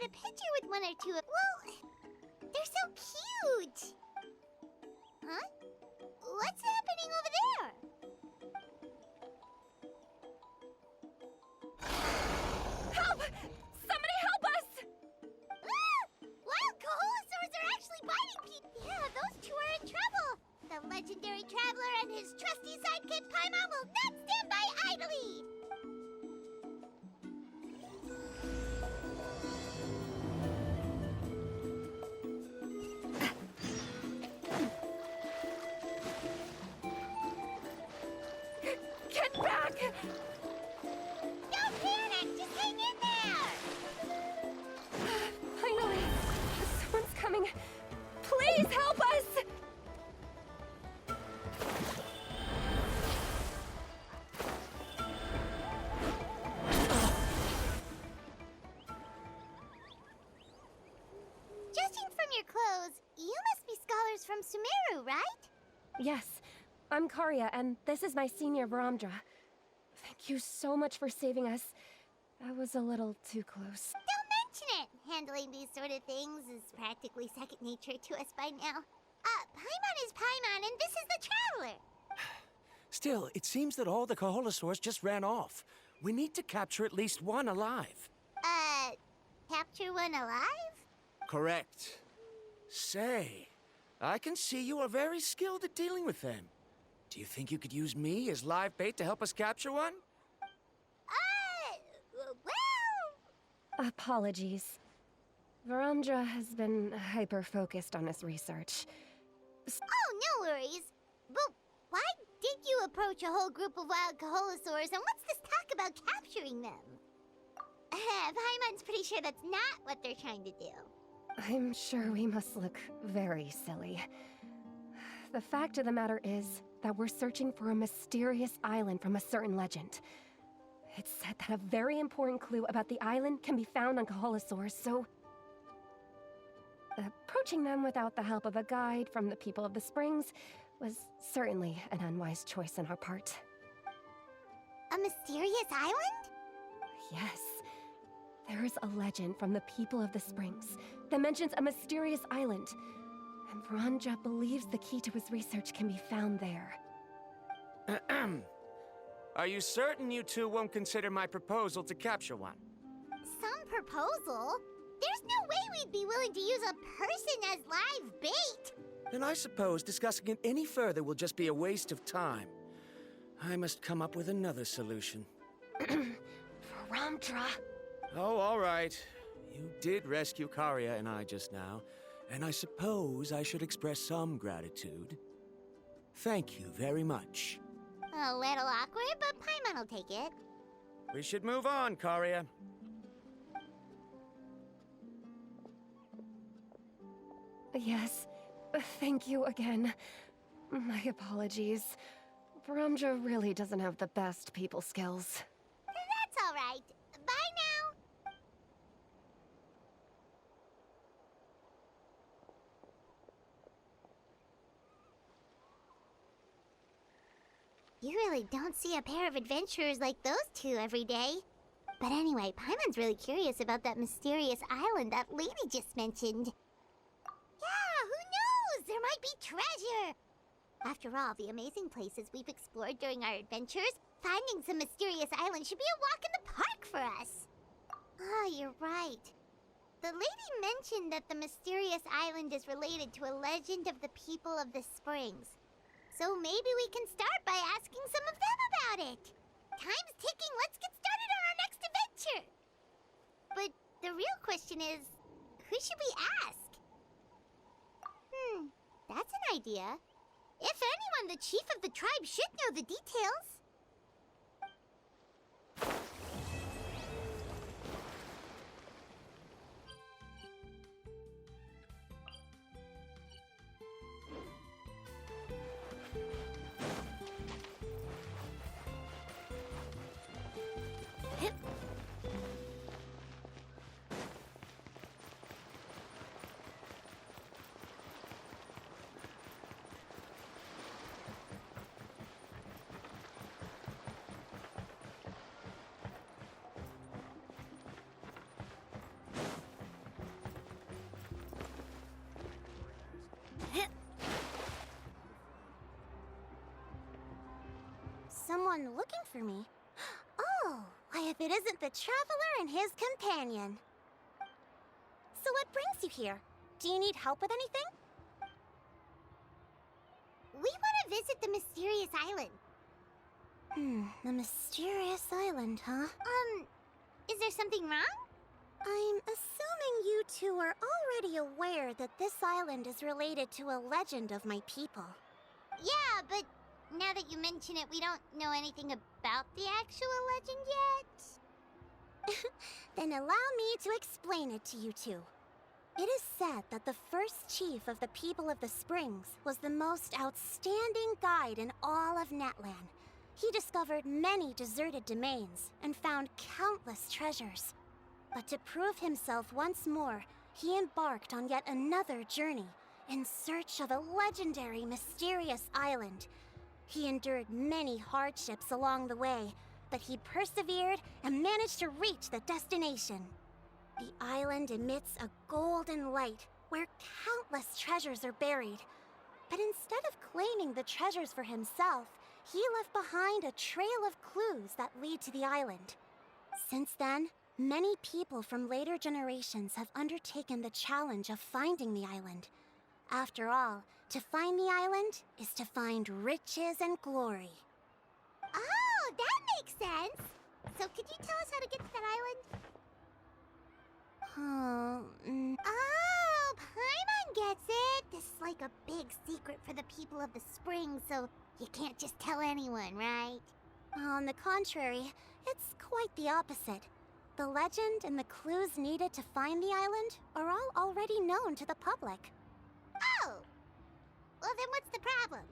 get a picture with one or two of... Well, they're so cute! Huh? What's happening over there? Help! Somebody help us! Ah! Wild Koholosaurs are actually biting people! Yeah, those two are in trouble! The legendary traveler and his trusty sidekick Paimon will not stand by idly! Get back! Don't panic! Just hang in there! Finally! Someone's coming! Please help us! Judging from your clothes, you must be scholars from Sumeru, right? Yes, I'm Karya, and this is my senior Varamdra. Thank you so much for saving us. That was a little too close. Don't mention it! Handling these sort of things is practically second nature to us by now. Paimon is Paimon, and this is the Traveler! Still, it seems that all the Koholosaurs just ran off. We need to capture at least one alive. Capture one alive? Correct. Say, I can see you are very skilled at dealing with them. Do you think you could use me as live bait to help us capture one? Well... Apologies. Varamdra has been hyper-focused on his research. Oh, no worries. But why did you approach a whole group of wild Koholosaurs, and what's this talk about capturing them? Paimon's pretty sure that's not what they're trying to do. I'm sure we must look very silly. The fact of the matter is that we're searching for a mysterious island from a certain legend. It's said that a very important clue about the island can be found on Koholosaurs, so... approaching them without the help of a guide from the people of the Springs was certainly an unwise choice on our part. A mysterious island? Yes. There is a legend from the people of the Springs that mentions a mysterious island, and Varamdra believes the key to his research can be found there. Are you certain you two won't consider my proposal to capture one? Some proposal? There's no way we'd be willing to use a person as live bait! Then I suppose discussing it any further will just be a waste of time. I must come up with another solution. Varamdra! Oh, all right. You did rescue Karya and I just now, and I suppose I should express some gratitude. Thank you very much. A little awkward, but Paimon will take it. We should move on, Karya. Yes, thank you again. My apologies. Varamdra really doesn't have the best people skills. That's all right. Bye now. You really don't see a pair of adventurers like those two every day. But anyway, Paimon's really curious about that mysterious island that lady just mentioned. Yeah, who knows? There might be treasure! After all the amazing places we've explored during our adventures, finding some mysterious island should be a walk in the park for us. Oh, you're right. The lady mentioned that the mysterious island is related to a legend of the people of the Springs. So maybe we can start by asking some of them about it. Time's ticking, let's get started on our next adventure! But the real question is, who should we ask? That's an idea. If anyone, the chief of the tribe should know the details. anyone looking for me. Oh, why if it isn't the traveler and his companion. So what brings you here? Do you need help with anything? We want to visit the mysterious island. The mysterious island, huh? Is there something wrong? I'm assuming you two are already aware that this island is related to a legend of my people. Yeah, but now that you mention it, we don't know anything about the actual legend yet. Then allow me to explain it to you two. It is said that the first chief of the people of the Springs was the most outstanding guide in all of Netland. He discovered many deserted domains and found countless treasures. But to prove himself once more, he embarked on yet another journey in search of a legendary, mysterious island. He endured many hardships along the way, but he persevered and managed to reach the destination. The island emits a golden light where countless treasures are buried. But instead of claiming the treasures for himself, he left behind a trail of clues that lead to the island. Since then, many people from later generations have undertaken the challenge of finding the island. After all, to find the island is to find riches and glory. Oh, that makes sense! So could you tell us how to get to that island? Oh, Paimon gets it! This is like a big secret for the people of the spring, so you can't just tell anyone, right? On the contrary, it's quite the opposite. The legend and the clues needed to find the island are all already known to the public. Oh! Well, then what's the problem?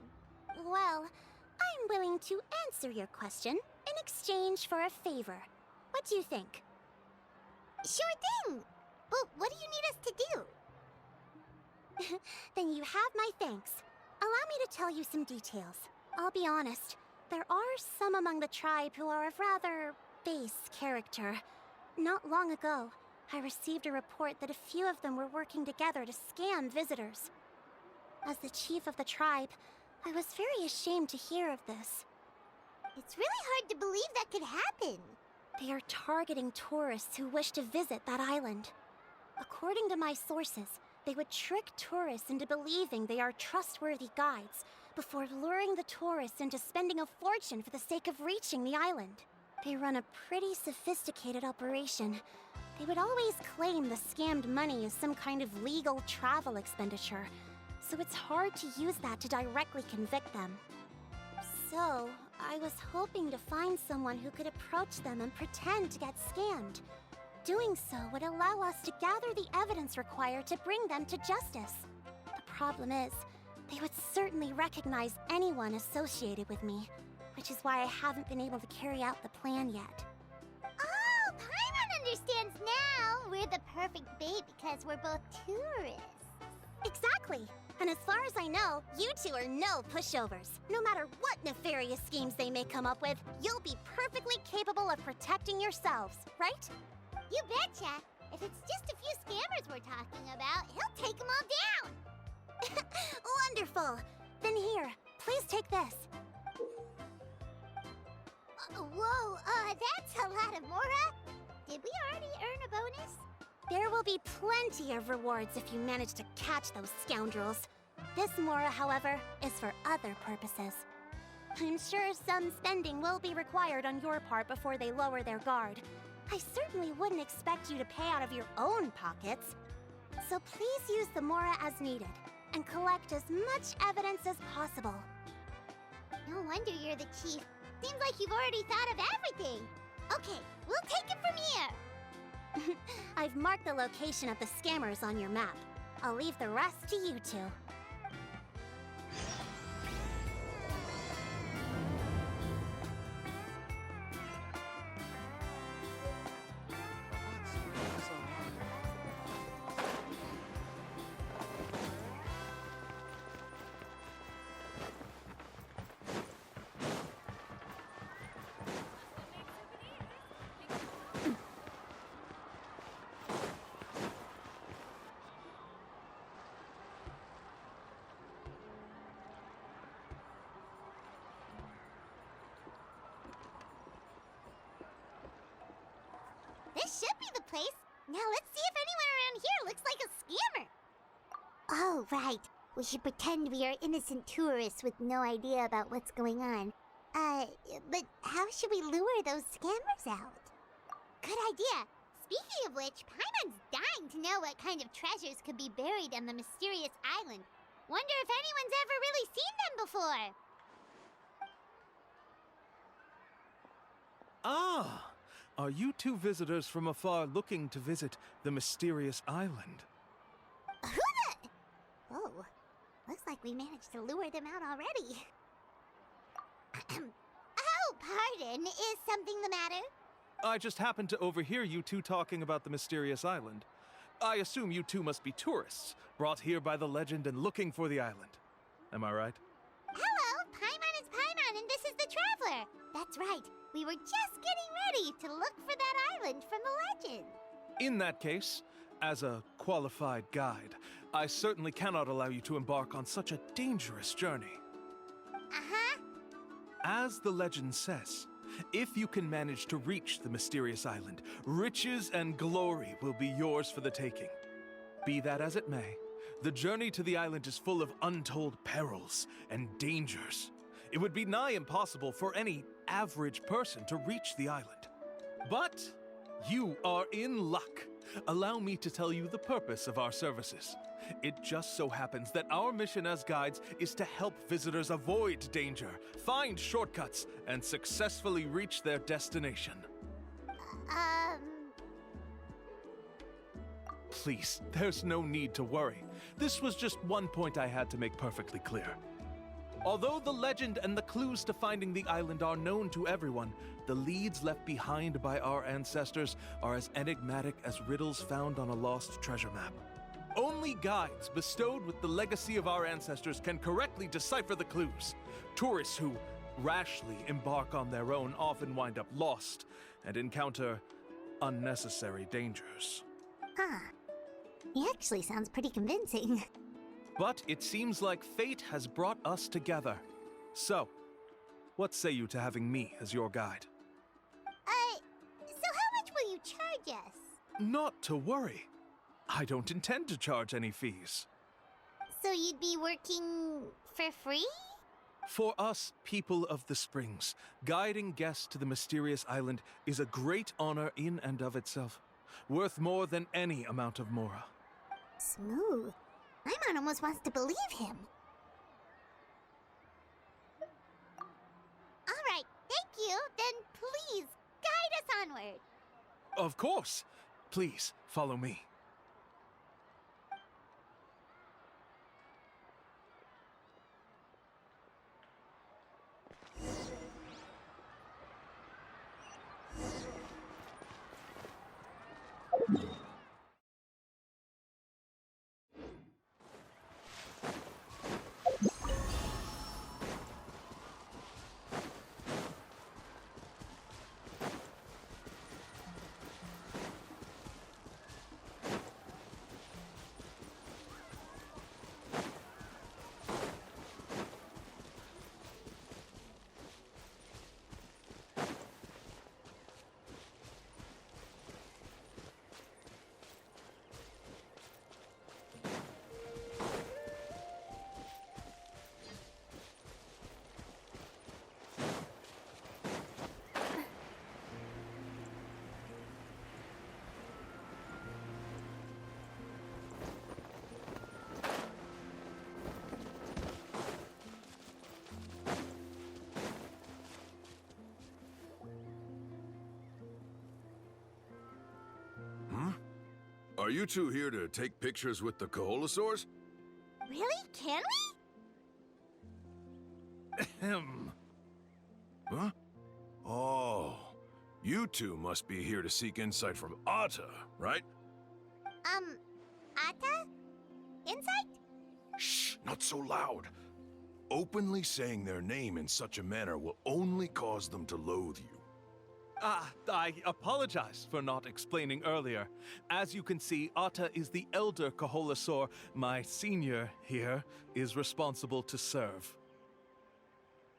Well, I'm willing to answer your question in exchange for a favor. What do you think? Sure thing! But what do you need us to do? Then you have my thanks. Allow me to tell you some details. I'll be honest, there are some among the tribe who are of rather base character. Not long ago, I received a report that a few of them were working together to scam visitors. As the chief of the tribe, I was very ashamed to hear of this. It's really hard to believe that could happen. They are targeting tourists who wish to visit that island. According to my sources, they would trick tourists into believing they are trustworthy guides before luring the tourists into spending a fortune for the sake of reaching the island. They run a pretty sophisticated operation. They would always claim the scammed money is some kind of legal travel expenditure, so it's hard to use that to directly convict them. So, I was hoping to find someone who could approach them and pretend to get scammed. Doing so would allow us to gather the evidence required to bring them to justice. The problem is, they would certainly recognize anyone associated with me, which is why I haven't been able to carry out the plan yet. Oh, Paimon understands now! We're the perfect bait because we're both tourists. Exactly! And as far as I know, you two are no pushovers. No matter what nefarious schemes they may come up with, you'll be perfectly capable of protecting yourselves, right? You betcha! If it's just a few scammers we're talking about, he'll take them all down! Wonderful! Then here, please take this. Whoa, that's a lot of Mora. Did we already earn a bonus? There will be plenty of rewards if you manage to catch those scoundrels. This Mora, however, is for other purposes. I'm sure some spending will be required on your part before they lower their guard. I certainly wouldn't expect you to pay out of your own pockets. So please use the Mora as needed, and collect as much evidence as possible. No wonder you're the chief. Seems like you've already thought of everything. Okay, we'll take it from here. I've marked the location of the scammers on your map. I'll leave the rest to you two. place. Now let's see if anyone around here looks like a scammer. Oh, right. We should pretend we are innocent tourists with no idea about what's going on. But how should we lure those scammers out? Good idea. Speaking of which, Paimon's dying to know what kind of treasures could be buried on the mysterious island. Wonder if anyone's ever really seen them before. Ah! Are you two visitors from afar looking to visit the mysterious island? Who the... Oh, looks like we managed to lure them out already. Oh, pardon. Is something the matter? I just happened to overhear you two talking about the mysterious island. I assume you two must be tourists, brought here by the legend and looking for the island. Am I right? Hello, Paimon is Paimon, and this is the Traveler. That's right. We were just getting ready to look for that island from the legend. In that case, as a qualified guide, I certainly cannot allow you to embark on such a dangerous journey. Uh-huh. As the legend says, if you can manage to reach the mysterious island, riches and glory will be yours for the taking. Be that as it may, the journey to the island is full of untold perils and dangers. It would be nigh impossible for any average person to reach the island. But you are in luck. Allow me to tell you the purpose of our services. It just so happens that our mission as guides is to help visitors avoid danger, find shortcuts, and successfully reach their destination. Please, there's no need to worry. This was just one point I had to make perfectly clear. Although the legend and the clues to finding the island are known to everyone, the leads left behind by our ancestors are as enigmatic as riddles found on a lost treasure map. Only guides bestowed with the legacy of our ancestors can correctly decipher the clues. Tourists who rashly embark on their own often wind up lost and encounter unnecessary dangers. Huh. He actually sounds pretty convincing. But it seems like fate has brought us together. So, what say you to having me as your guide? So how much will you charge us? Not to worry. I don't intend to charge any fees. So you'd be working for free? For us, people of the Springs, guiding guests to the mysterious island is a great honor in and of itself, worth more than any amount of mora. Smooth. Paimon almost wants to believe him. All right, thank you. Then please, guide us onward. Of course. Please, follow me. Are you two here to take pictures with the Koholosaurs? Really? Can we? Ahem. Huh? Oh, you two must be here to seek insight from Akte, right? Atta? Insight? Shh, not so loud. Openly saying their name in such a manner will only cause them to loathe you. I apologize for not explaining earlier. As you can see, Akte is the elder Koholosaur. My senior here is responsible to serve.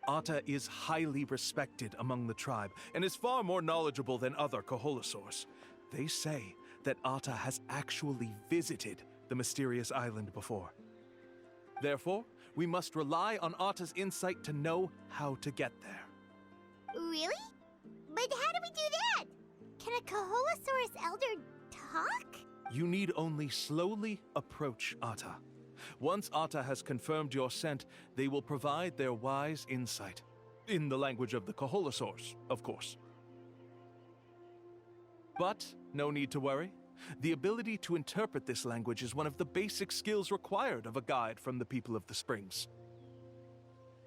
Akte is highly respected among the tribe and is far more knowledgeable than other Koholosaurs. They say that Akte has actually visited the mysterious island before. Therefore, we must rely on Akte's insight to know how to get there. Really? But how do we do that? Can a Kaholosaurus elder talk? You need only slowly approach Akte. Once Akte has confirmed your scent, they will provide their wise insight. In the language of the Kaholosaurs, of course. But no need to worry. The ability to interpret this language is one of the basic skills required of a guide from the people of the Springs.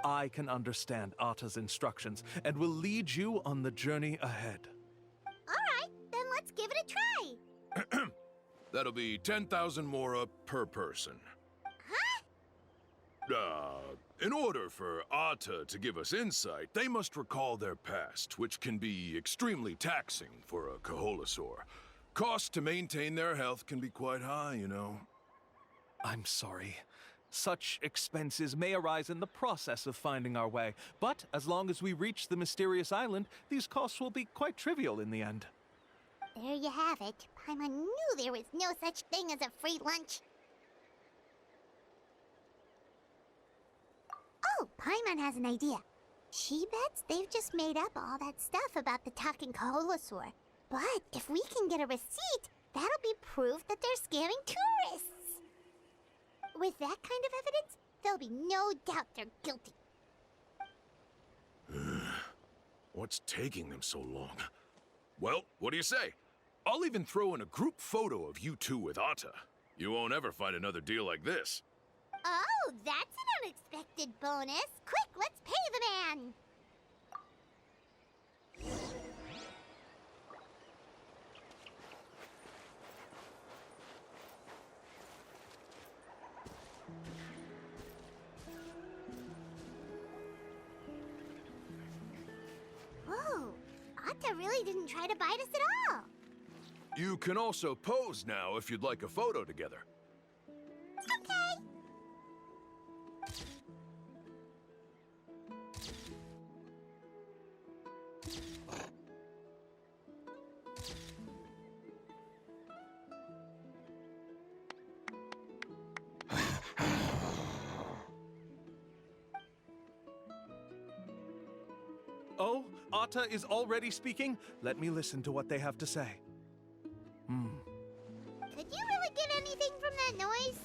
I can understand Akte's instructions and will lead you on the journey ahead. Alright, then let's give it a try. That'll be 10,000 mora per person. In order for Akte to give us insight, they must recall their past, which can be extremely taxing for a Kaholosaur. Cost to maintain their health can be quite high, you know. I'm sorry. Such expenses may arise in the process of finding our way, but as long as we reach the mysterious island, these costs will be quite trivial in the end. There you have it. Paimon knew there was no such thing as a free lunch. Oh, Paimon has an idea. She bets they've just made up all that stuff about the talking Kaholosaur. But if we can get a receipt, that'll be proof that they're scamming tourists. With that kind of evidence, there'll be no doubt they're guilty. What's taking them so long? Well, what do you say? I'll even throw in a group photo of you two with Akte. You won't ever find another deal like this. Oh, that's an unexpected bonus. Quick, let's pay the man. Whoa, Akte really didn't try to bite us at all. You can also pose now if you'd like a photo together. Okay. Oh, Akte is already speaking? Let me listen to what they have to say. Could you really get anything from that noise?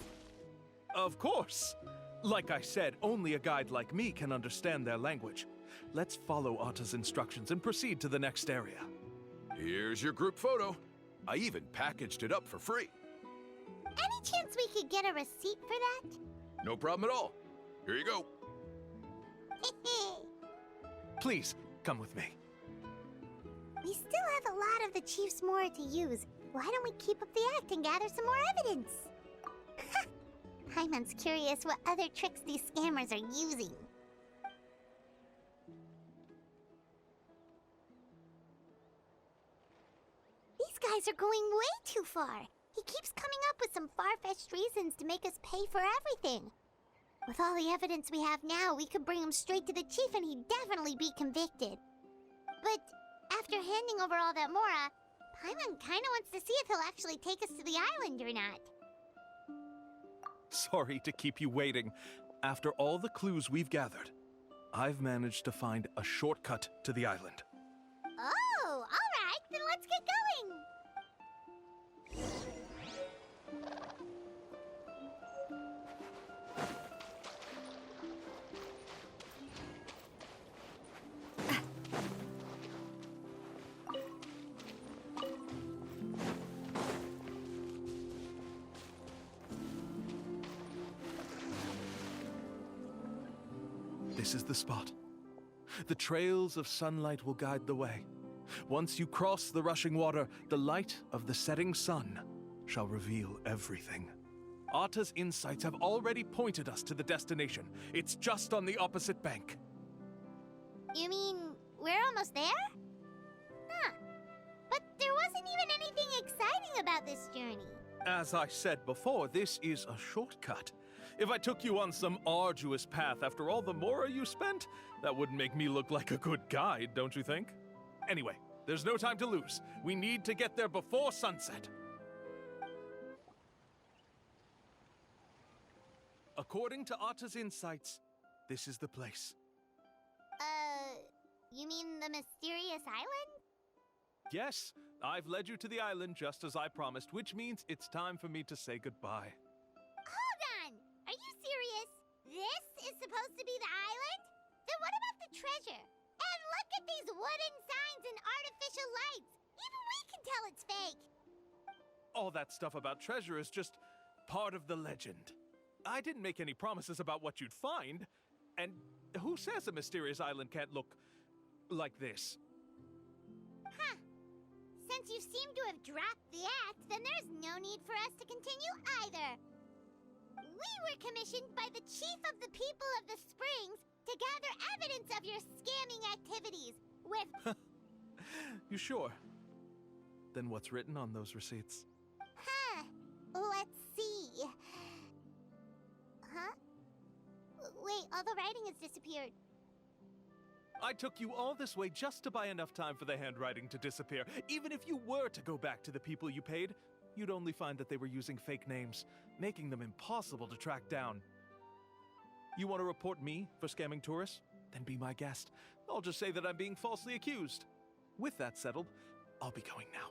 Of course! Like I said, only a guide like me can understand their language. Let's follow Akte's instructions and proceed to the next area. Here's your group photo. I even packaged it up for free. Any chance we could get a receipt for that? No problem at all. Here you go. Please, come with me. We still have a lot of the Chief's Mora to use. Why don't we keep up the act and gather some more evidence? Paimon's curious what other tricks these scammers are using. These guys are going way too far. He keeps coming up with some far-fetched reasons to make us pay for everything. With all the evidence we have now, we could bring him straight to the chief and he'd definitely be convicted. But after handing over all that Mora, Paimon kinda wants to see if he'll actually take us to the island or not. Sorry to keep you waiting. After all the clues we've gathered, I've managed to find a shortcut to the island. Oh, alright, then let's get going! This is the spot. The trails of sunlight will guide the way. Once you cross the rushing water, the light of the setting sun shall reveal everything. Akte's insights have already pointed us to the destination. It's just on the opposite bank. You mean, we're almost there? Huh. But there wasn't even anything exciting about this journey. As I said before, this is a shortcut. If I took you on some arduous path after all the Mora you spent, that wouldn't make me look like a good guide, don't you think? Anyway, there's no time to lose. We need to get there before sunset. According to Atta's insights, this is the place. You mean the mysterious island? Yes, I've led you to the island just as I promised, which means it's time for me to say goodbye. Hold on! Are you serious? This is supposed to be the island? Then what about the treasure? And look at these wooden signs and artificial lights! Even we can tell it's fake! All that stuff about treasure is just part of the legend. I didn't make any promises about what you'd find. And who says a mysterious island can't look like this? Huh. Since you seem to have dropped the act, then there's no need for us to continue either. We were commissioned by the chief of the people of the Springs to gather evidence of your scamming activities with... You sure? Then what's written on those receipts? Huh. Let's see. Huh? Wait, all the writing has disappeared. I took you all this way just to buy enough time for the handwriting to disappear. Even if you were to go back to the people you paid, you'd only find that they were using fake names, making them impossible to track down. You want to report me for scamming tourists? Then be my guest. I'll just say that I'm being falsely accused. With that settled, I'll be going now.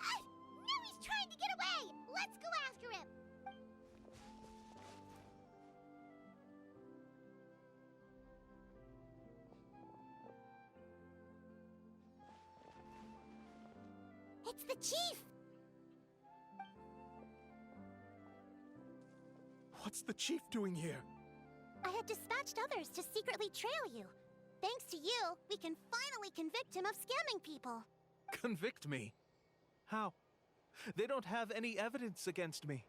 Now he's trying to get away! Let's go after him! It's the chief! What's the chief doing here? I had dispatched others to secretly trail you. Thanks to you, we can finally convict him of scamming people. Convict me? How? They don't have any evidence against me.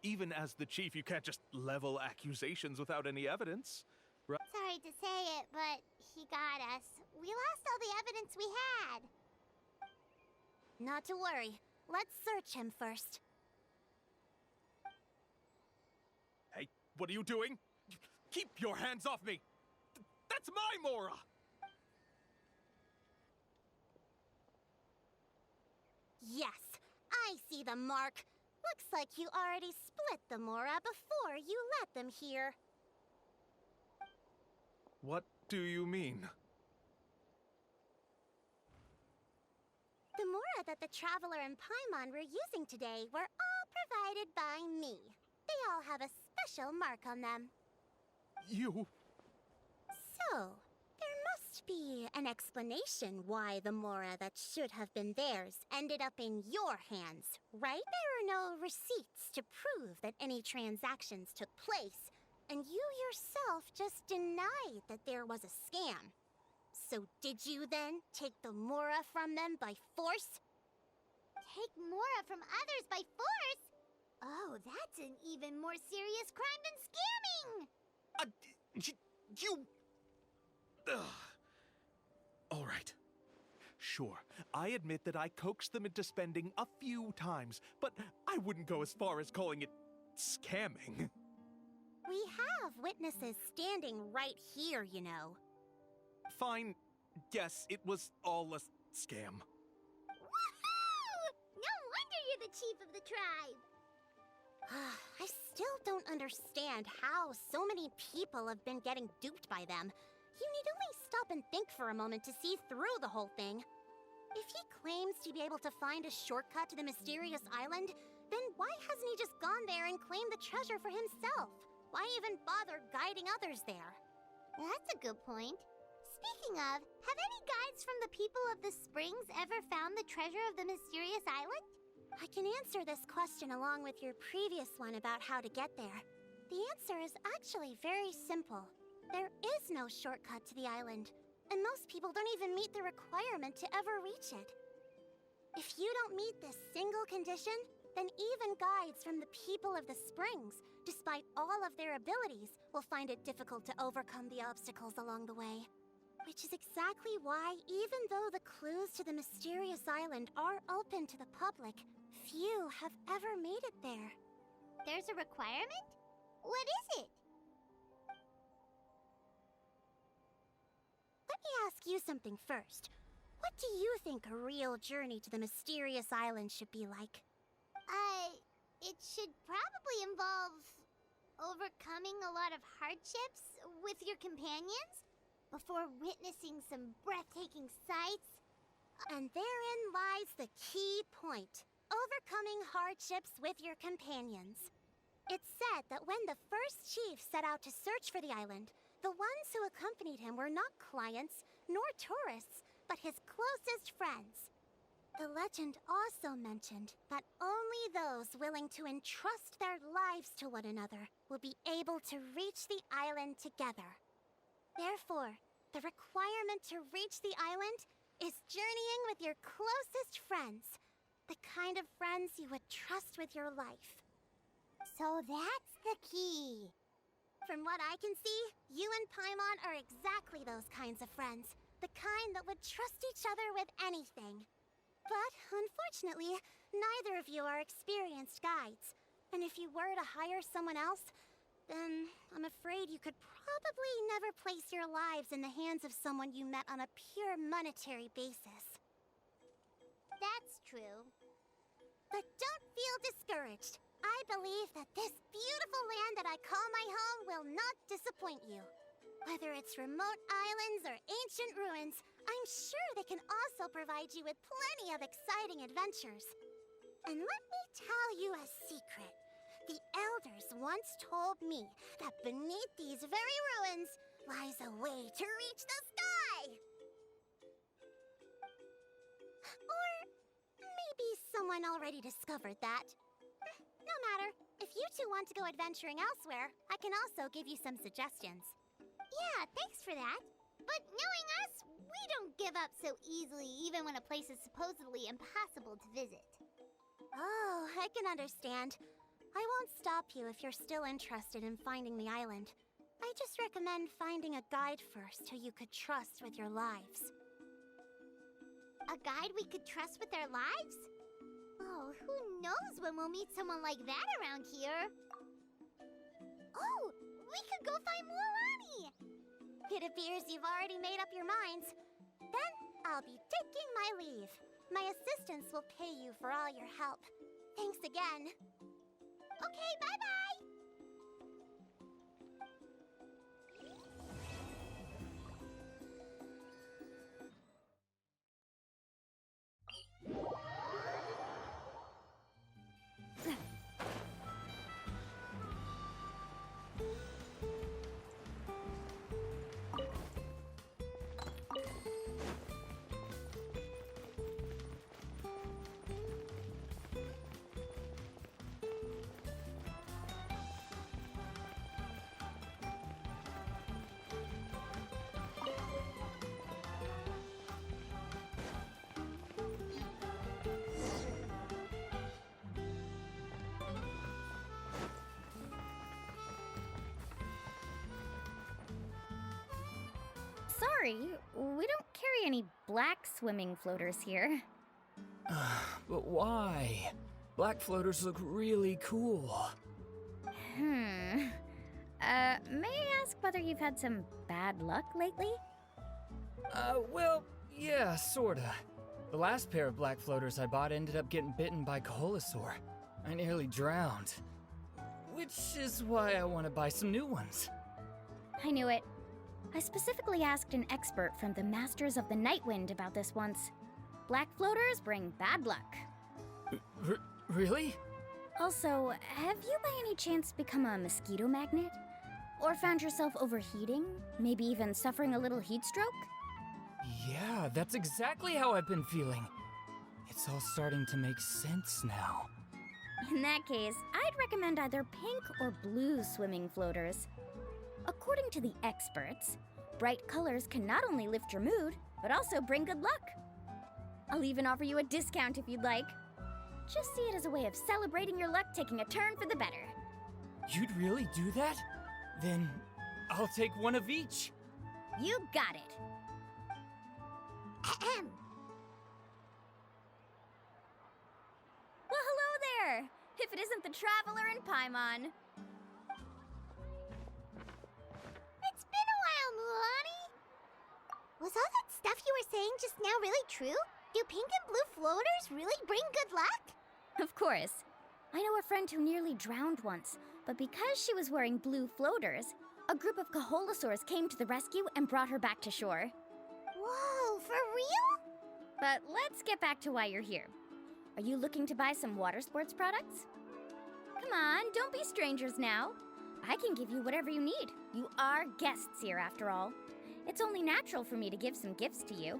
Even as the chief, you can't just level accusations without any evidence. Right? Sorry to say it, but he got us. We lost all the evidence we had. Not to worry. Let's search him first. Hey, what are you doing? Keep your hands off me! That's my Mora! Yes, I see the mark. Looks like you already split the Mora before you let them here. What do you mean? The Mora that the Traveler and Paimon were using today were all provided by me. They all have a special mark on them. You... So, there must be an explanation why the Mora that should have been theirs ended up in your hands, right? There are no receipts to prove that any transactions took place, and you yourself just denied that there was a scam. So did you then take the Mora from them by force? Take Mora from others by force? Oh, that's an even more serious crime than scamming! You... Ugh. All right. Sure, I admit that I coaxed them into spending a few times, but I wouldn't go as far as calling it scamming. We have witnesses standing right here, you know. Fine. Yes, it was all a scam. Woohoo! No wonder you're the chief of the tribe! I still don't understand how so many people have been getting duped by them. You need only stop and think for a moment to see through the whole thing. If he claims to be able to find a shortcut to the mysterious island, then why hasn't he just gone there and claimed the treasure for himself? Why even bother guiding others there? That's a good point. Speaking of, have any guides from the people of the Springs ever found the treasure of the mysterious island? I can answer this question along with your previous one about how to get there. The answer is actually very simple. There is no shortcut to the island, and most people don't even meet the requirement to ever reach it. If you don't meet this single condition, then even guides from the people of the Springs, despite all of their abilities, will find it difficult to overcome the obstacles along the way. Which is exactly why, even though the clues to the mysterious island are open to the public, few have ever made it there. There's a requirement? What is it? Let me ask you something first. What do you think a real journey to the mysterious island should be like? it should probably involve overcoming a lot of hardships with your companions before witnessing some breathtaking sights. And therein lies the key point. Overcoming hardships with your companions. It's said that when the first chief set out to search for the island, the ones who accompanied him were not clients nor tourists, but his closest friends. The legend also mentioned that only those willing to entrust their lives to one another will be able to reach the island together. Therefore, the requirement to reach the island is journeying with your closest friends, the kind of friends you would trust with your life. So that's the key. From what I can see, you and Paimon are exactly those kinds of friends, the kind that would trust each other with anything. But, unfortunately, neither of you are experienced guides. And if you were to hire someone else, then I'm afraid you could probably never place your lives in the hands of someone you met on a pure monetary basis. That's true. But don't feel discouraged. I believe that this beautiful land that I call my home will not disappoint you. Whether it's remote islands or ancient ruins, I'm sure they can also provide you with plenty of exciting adventures. And let me tell you a secret. The elders once told me that beneath these very ruins lies a way to reach the sky. Or maybe someone already discovered that. No matter. If you two want to go adventuring elsewhere, I can also give you some suggestions. Yeah, thanks for that. But knowing us, we don't give up so easily even when a place is supposedly impossible to visit. Oh, I can understand. I won't stop you if you're still interested in finding the island. I just recommend finding a guide first who you could trust with your lives. A guide we could trust with our lives? Oh, who knows when we'll meet someone like that around here? Oh, we could go find Mualani! It appears you've already made up your minds. Then I'll be taking my leave. My assistants will pay you for all your help. Thanks again. Okay, bye-bye! Sorry, we don't carry any black swimming floaters here. But why? Black floaters look really cool. May I ask whether you've had some bad luck lately? Well, yeah, sorta. The last pair of black floaters I bought ended up getting bitten by Quellwasser. I nearly drowned. Which is why I want to buy some new ones. I knew it. I specifically asked an expert from the Masters of the Nightwind about this once. Black floaters bring bad luck. Really? Also, have you by any chance become a mosquito magnet? Or found yourself overheating? Maybe even suffering a little heat stroke? Yeah, that's exactly how I've been feeling. It's all starting to make sense now. In that case, I'd recommend either pink or blue swimming floaters. According to the experts, bright colors can not only lift your mood, but also bring good luck. I'll even offer you a discount if you'd like. Just see it as a way of celebrating your luck taking a turn for the better. You'd really do that? Then I'll take one of each. You got it. Ahem. Well, hello there! If it isn't the Traveler in Paimon. It's been a while, Mualani. Was all that stuff you were saying just now really true? Do pink and blue floaters really bring good luck? Of course. I know a friend who nearly drowned once, but because she was wearing blue floaters, a group of Kaholasaurs came to the rescue and brought her back to shore. Whoa, for real? But let's get back to why you're here. Are you looking to buy some water sports products? Come on, don't be strangers now. I can give you whatever you need. You are guests here, after all. It's only natural for me to give some gifts to you.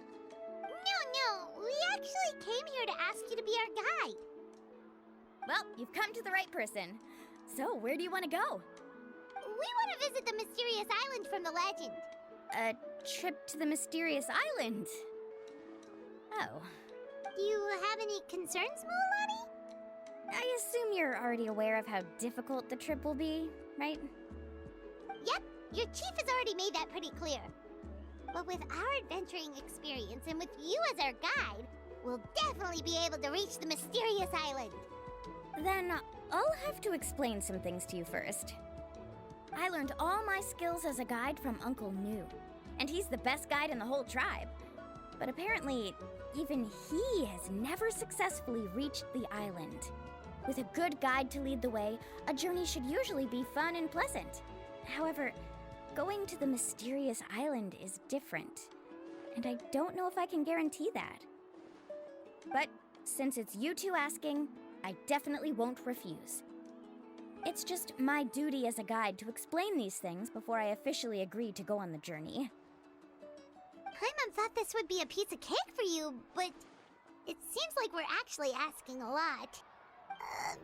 No, we actually came here to ask you to be our guide. Well, you've come to the right person. So, where do you want to go? We want to visit the mysterious island from the legend. A trip to the mysterious island? Oh. Do you have any concerns, Mualani? I assume you're already aware of how difficult the trip will be, right? Yep, your chief has already made that pretty clear. But with our adventuring experience and with you as our guide, we'll definitely be able to reach the mysterious island. Then I'll have to explain some things to you first. I learned all my skills as a guide from Uncle New, and he's the best guide in the whole tribe. But apparently, even he has never successfully reached the island. With a good guide to lead the way, a journey should usually be fun and pleasant. However, going to the mysterious island is different, and I don't know if I can guarantee that. But since it's you two asking, I definitely won't refuse. It's just my duty as a guide to explain these things before I officially agree to go on the journey. Paimon thought this would be a piece of cake for you, but it seems like we're actually asking a lot.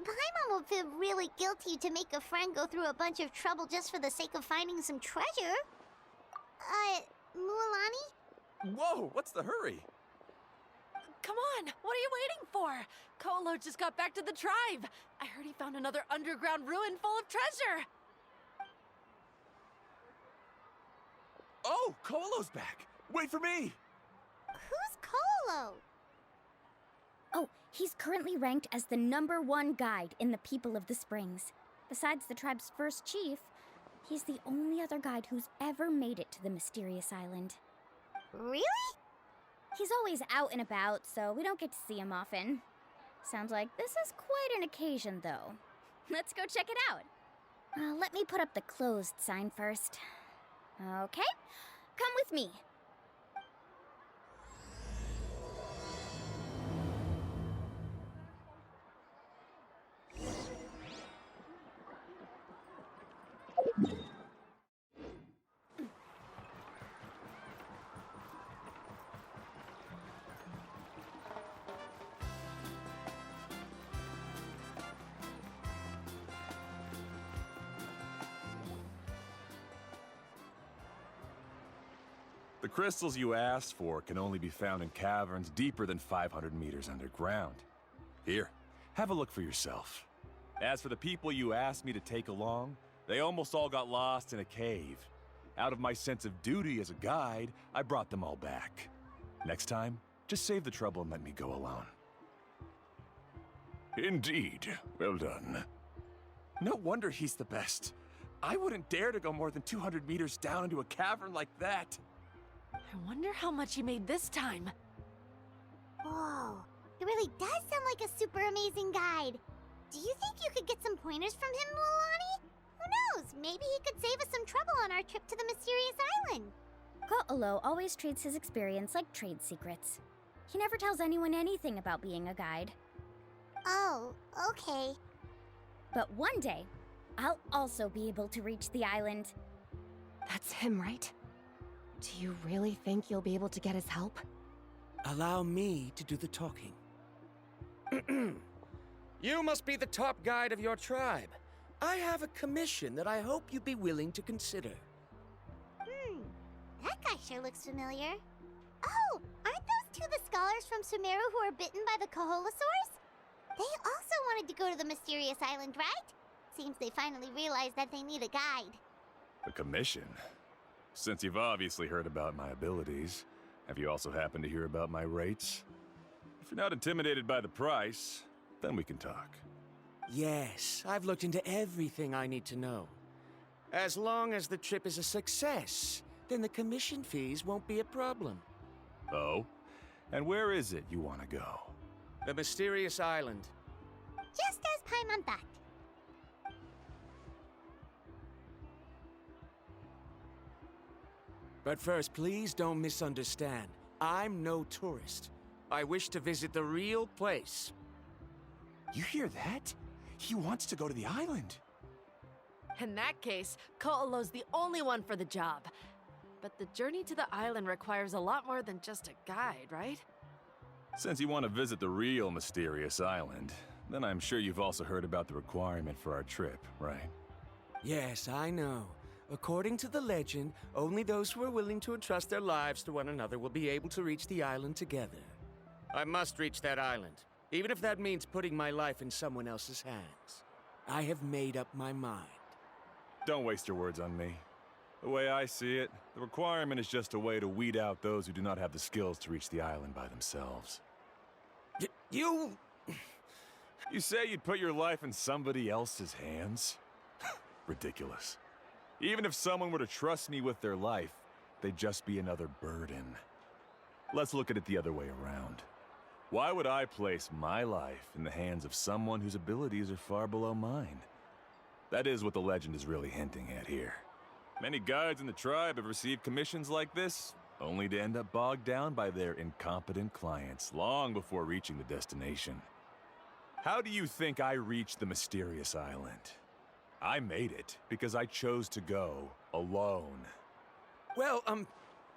Paimon will feel really guilty to make a friend go through a bunch of trouble just for the sake of finding some treasure. Mualani? Whoa, what's the hurry? Come on, what are you waiting for? Kolo just got back to the tribe. I heard he found another underground ruin full of treasure. Oh, Kolo's back. Wait for me. Who's Kolo? Oh, he's currently ranked as the #1 guide in the People of the Springs. Besides the tribe's first chief, he's the only other guide who's ever made it to the mysterious island. Really? He's always out and about, so we don't get to see him often. Sounds like this is quite an occasion, though. Let's go check it out. Let me put up the closed sign first. Okay, come with me. The crystals you asked for can only be found in caverns deeper than 500 meters underground. Here, have a look for yourself. As for the people you asked me to take along, they almost all got lost in a cave. Out of my sense of duty as a guide, I brought them all back. Next time, just save the trouble and let me go alone. Indeed. Well done. No wonder he's the best. I wouldn't dare to go more than 200 meters down into a cavern like that. I wonder how much he made this time. Whoa, he really does sound like a super amazing guide. Do you think you could get some pointers from him, Mualani? Who knows, maybe he could save us some trouble on our trip to the mysterious island. Ko'olo always treats his experience like trade secrets. He never tells anyone anything about being a guide. Oh, okay. But one day, I'll also be able to reach the island. That's him, right? Do you really think you'll be able to get his help? Allow me to do the talking. You must be the top guide of your tribe. I have a commission that I hope you'd be willing to consider. That guy sure looks familiar. Oh, aren't those two the scholars from Sumeru who were bitten by the Kaholasaurs? They also wanted to go to the mysterious island, right? Seems they finally realized that they need a guide. A commission? Since you've obviously heard about my abilities, have you also happened to hear about my rates? If you're not intimidated by the price, then we can talk. Yes, I've looked into everything I need to know. As long as the trip is a success, then the commission fees won't be a problem. Oh? And where is it you want to go? The mysterious island. Just as Paimon But first, please don't misunderstand. I'm no tourist. I wish to visit the real place. You hear that? He wants to go to the island. In that case, Ko'olo's the only one for the job. But the journey to the island requires a lot more than just a guide, right? Since you want to visit the real mysterious island, then I'm sure you've also heard about the requirement for our trip, right? Yes, I know. According to the legend, only those who are willing to entrust their lives to one another will be able to reach the island together. I must reach that island, even if that means putting my life in someone else's hands. I have made up my mind. Don't waste your words on me. The way I see it, the requirement is just a way to weed out those who do not have the skills to reach the island by themselves. You... You say you'd put your life in somebody else's hands? Ridiculous. Even if someone were to trust me with their life, they'd just be another burden. Let's look at it the other way around. Why would I place my life in the hands of someone whose abilities are far below mine? That is what the legend is really hinting at here. Many guides in the tribe have received commissions like this, only to end up bogged down by their incompetent clients long before reaching the destination. How do you think I reached the mysterious island? I made it because I chose to go alone. Well,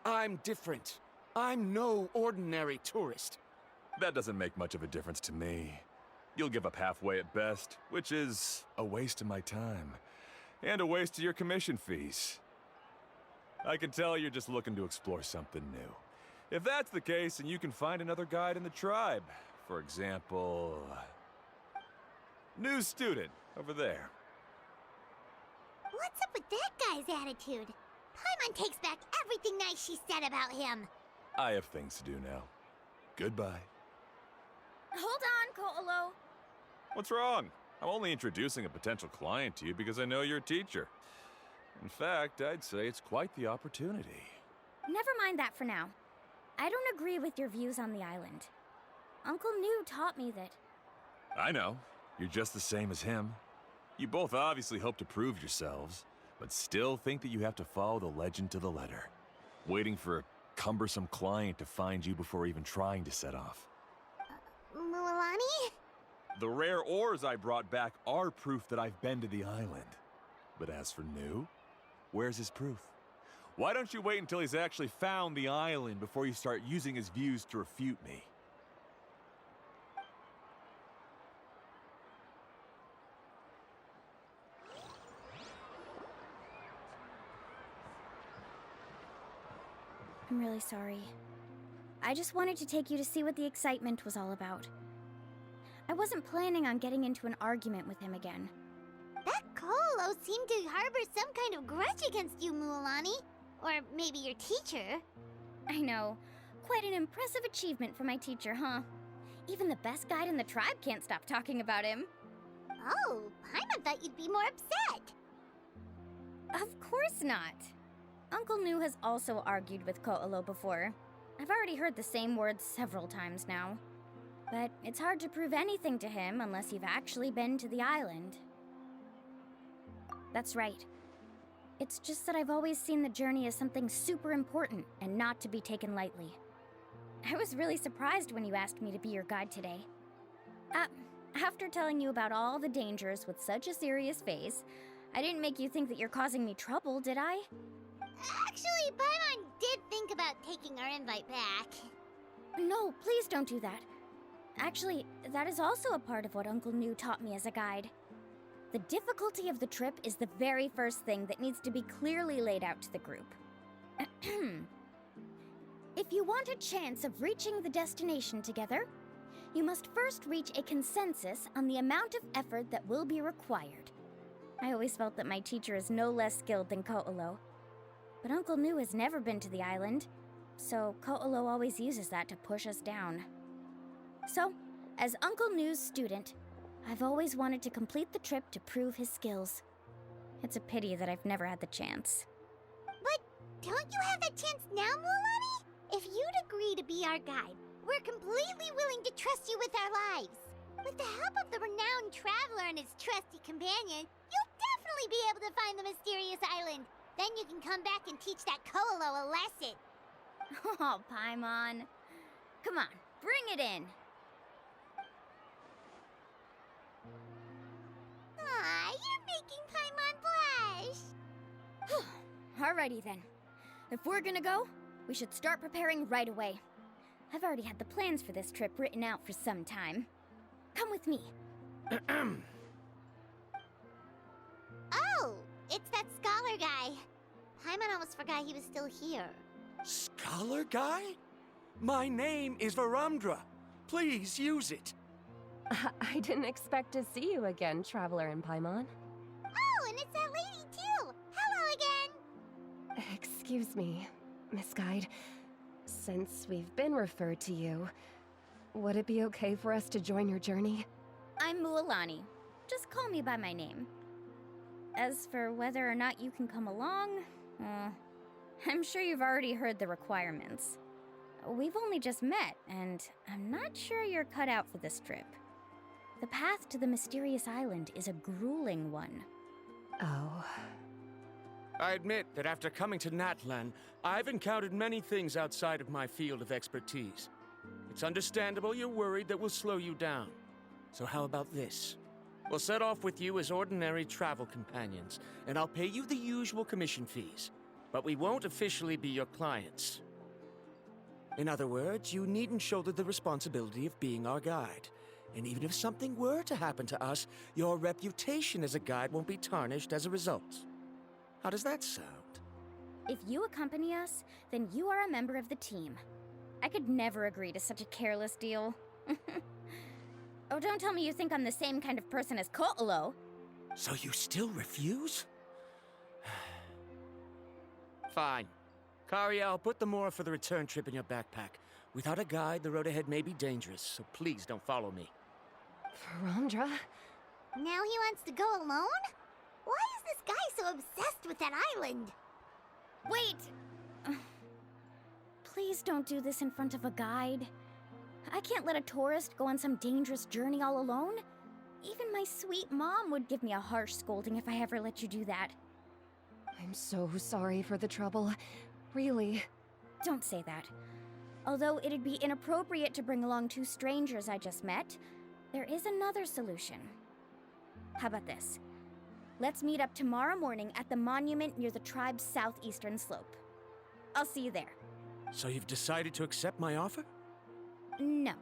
I'm different. I'm no ordinary tourist. That doesn't make much of a difference to me. You'll give up halfway at best, which is a waste of my time. And a waste of your commission fees. I can tell you're just looking to explore something new. If that's the case, then you can find another guide in the tribe. For example... new student, over there. What's up with that guy's attitude? Paimon takes back everything nice she said about him. I have things to do now. Goodbye. Hold on, Ko'olo. What's wrong? I'm only introducing a potential client to you because I know you're a teacher. In fact, I'd say it's quite the opportunity. Never mind that for now. I don't agree with your views on the island. Uncle New taught me that... I know. You're just the same as him. You both obviously hope to prove yourselves, but still think that you have to follow the legend to the letter, waiting for a cumbersome client to find you before even trying to set off. Mualani? The rare ores I brought back are proof that I've been to the island. But as for New, where's his proof? Why don't you wait until he's actually found the island before you start using his views to refute me? I'm really sorry. I just wanted to take you to see what the excitement was all about. I wasn't planning on getting into an argument with him again. That Ko'olo seemed to harbor some kind of grudge against you, Mualani. Or maybe your teacher. I know. Quite an impressive achievement for my teacher, huh? Even the best guide in the tribe can't stop talking about him. Oh, Paimon thought you'd be more upset. Of course not. Uncle New has also argued with Ko'olo before. I've already heard the same words several times now. But it's hard to prove anything to him unless you've actually been to the island. That's right. It's just that I've always seen the journey as something super important and not to be taken lightly. I was really surprised when you asked me to be your guide today. After telling you about all the dangers with such a serious face, I didn't make you think that you're causing me trouble, did I? Actually, Paimon did think about taking our invite back. No, please don't do that. Actually, that is also a part of what Uncle New taught me as a guide. The difficulty of the trip is the very first thing that needs to be clearly laid out to the group. If you want a chance of reaching the destination together, you must first reach a consensus on the amount of effort that will be required. I always felt that my teacher is no less skilled than Ko'olo. But Uncle New has never been to the island, so Ko'olo always uses that to push us down. So, as Uncle New's student, I've always wanted to complete the trip to prove his skills. It's a pity that I've never had the chance. But don't you have that chance now, Mualani? If you'd agree to be our guide, we're completely willing to trust you with our lives. With the help of the renowned traveler and his trusty companion, you'll definitely be able to find the mysterious island. Then you can come back and teach that Koalo a lesson. Oh, Paimon. Come on, bring it in. Aw, you're making Paimon blush. Alrighty then. If we're gonna go, we should start preparing right away. I've already had the plans for this trip written out for some time. Come with me. Oh, it's that scholar guy. Paimon almost forgot he was still here. Scholar guy? My name is Varumdra. Please use it. I didn't expect to see you again, Traveler and Paimon. Oh, and it's that lady too. Hello again. Excuse me, Miss Guide. Since we've been referred to you, would it be okay for us to join your journey? I'm Mualani. Just call me by my name. As for whether or not you can come along, I'm sure you've already heard the requirements. We've only just met, and I'm not sure you're cut out for this trip. The path to the mysterious island is a grueling one. Oh. I admit that after coming to Natlan, I've encountered many things outside of my field of expertise. It's understandable you're worried that we'll slow you down. So how about this? We'll set off with you as ordinary travel companions, and I'll pay you the usual commission fees. But we won't officially be your clients. In other words, you needn't shoulder the responsibility of being our guide. And even if something were to happen to us, your reputation as a guide won't be tarnished as a result. How does that sound? If you accompany us, then you are a member of the team. I could never agree to such a careless deal. Oh, don't tell me you think I'm the same kind of person as Ko'olo. So you still refuse? Fine. Karia, I'll put the Mora for the return trip in your backpack. Without a guide, the road ahead may be dangerous, so please don't follow me. Varumdra? Now he wants to go alone? Why is this guy so obsessed with that island? Wait! Please don't do this in front of a guide. I can't let a tourist go on some dangerous journey all alone. Even my sweet mom would give me a harsh scolding if I ever let you do that. I'm so sorry for the trouble. Really. Don't say that. Although it'd be inappropriate to bring along two strangers I just met, there is another solution. How about this? Let's meet up tomorrow morning at the monument near the tribe's southeastern slope. I'll see you there. So you've decided to accept my offer? No.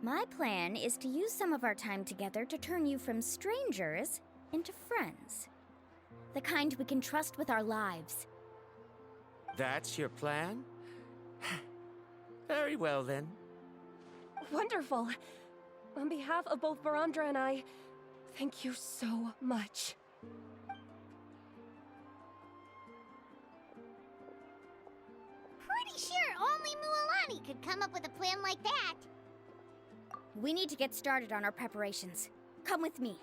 My plan is to use some of our time together to turn you from strangers into friends. The kind we can trust with our lives. That's your plan? Very well, then. Wonderful. On behalf of both Varumdra and I, thank you so much. Pretty sure only Mualani could come up with a plan like that. We need to get started on our preparations. Come with me.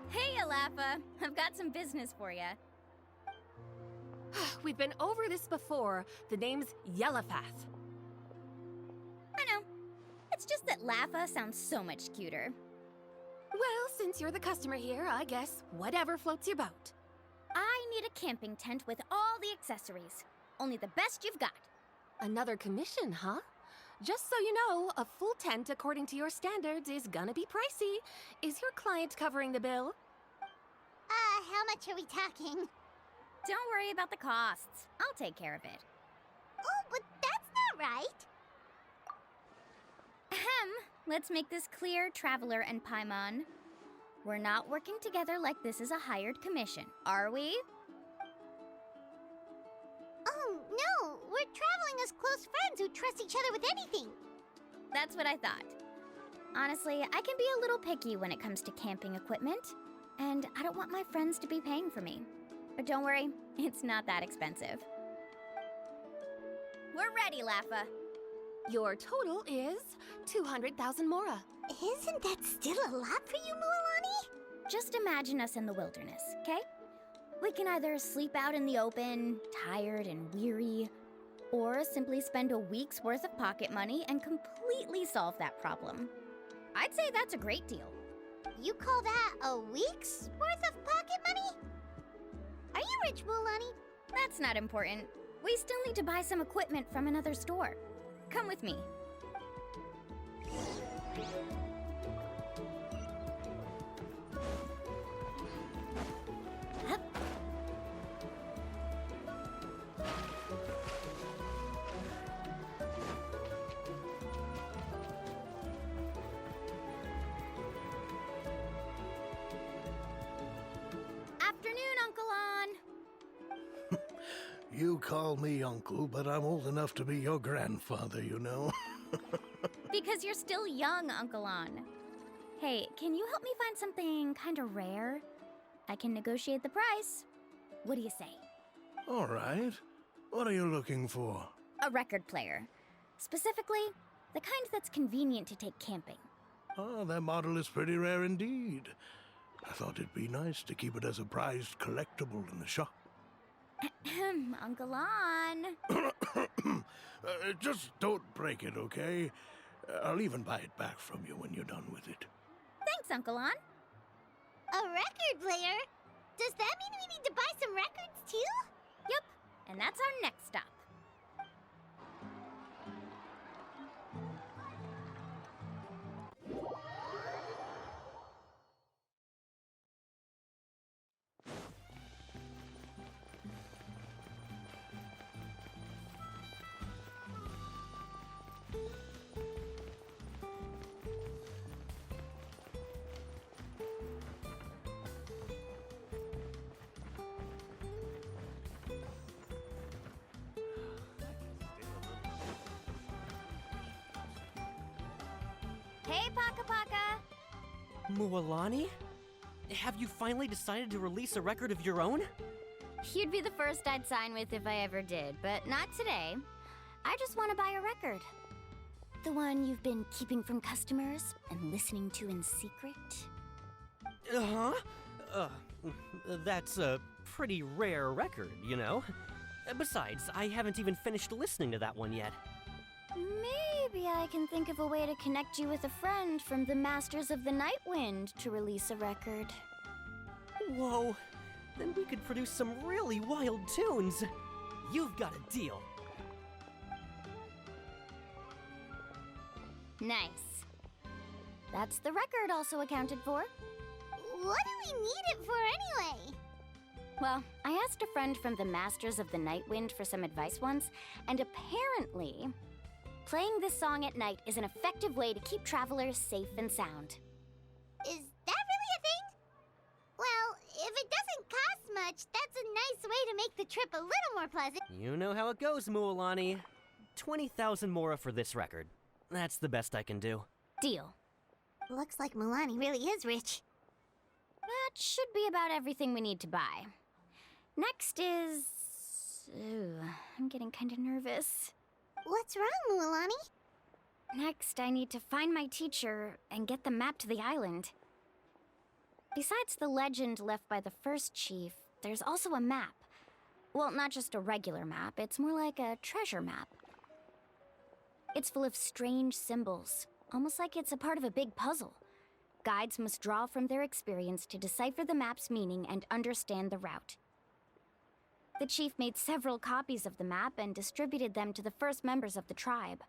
Hey, Alafa. I've got some business for you. We've been over this before. The name's Yellowfath. I know. It's just that Lafa sounds so much cuter. Well, since you're the customer here, I guess whatever floats your boat. I need a camping tent with all the accessories. Only the best you've got. Another commission, huh? Just so you know, a full tent according to your standards is gonna be pricey. Is your client covering the bill? How much are we talking? Don't worry about the costs. I'll take care of it. Oh, but that's not right. Ahem. Let's make this clear, Traveler and Paimon. We're not working together like this is a hired commission, are we? Oh, no. We're traveling as close friends who trust each other with anything. That's what I thought. Honestly, I can be a little picky when it comes to camping equipment, and I don't want my friends to be paying for me. But don't worry, it's not that expensive. We're ready, Lafa. Your total is 200,000 mora. Isn't that still a lot for you, Mualani? Just imagine us in the wilderness, okay? We can either sleep out in the open, tired and weary, or simply spend a week's worth of pocket money and completely solve that problem. I'd say that's a great deal. You call that a week's worth of pocket money? Are you rich, Mualani? That's not important. We still need to buy some equipment from another store. Come with me. Hup. Afternoon, Uncle On. You call me uncle, but I'm old enough to be your grandfather, you know. Because you're still young, Uncle On. Hey, can you help me find something kind of rare? I can negotiate the price. What do you say? All right. What are you looking for? A record player. Specifically, the kind that's convenient to take camping. Oh, that model is pretty rare indeed. I thought it'd be nice to keep it as a prized collectible in the shop. Uncle On. Just don't break it, okay? I'll even buy it back from you when you're done with it. Thanks, Uncle On. A record player? Does that mean we need to buy some records too? Yep, and that's our next stop. Hey, Paka Paka! Mualani? Have you finally decided to release a record of your own? You'd be the first I'd sign with if I ever did, but not today. I just want to buy a record. The one you've been keeping from customers and listening to in secret. Uh-huh. That's a pretty rare record, you know? Besides, I haven't even finished listening to that one yet. Maybe I can think of a way to connect you with a friend from the Masters of the Night Wind to release a record. Whoa, then we could produce some really wild tunes. You've got a deal. Nice. That's the record also accounted for. What do we need it for anyway? Well, I asked a friend from the Masters of the Night Wind for some advice once, and apparently, playing this song at night is an effective way to keep travelers safe and sound. Is that really a thing? Well, if it doesn't cost much, that's a nice way to make the trip a little more pleasant. You know how it goes, Mualani. 20,000 mora for this record. That's the best I can do. Deal. Looks like Mualani really is rich. That should be about everything we need to buy. Next is... Ooh, I'm getting kind of nervous. What's wrong, Mualani? Next, I need to find my teacher and get the map to the island. Besides the legend left by the first chief, there's also a map. Well, not just a regular map, it's more like a treasure map. It's full of strange symbols, almost like it's a part of a big puzzle. Guides must draw from their experience to decipher the map's meaning and understand the route. The chief made several copies of the map and distributed them to the first members of the tribe.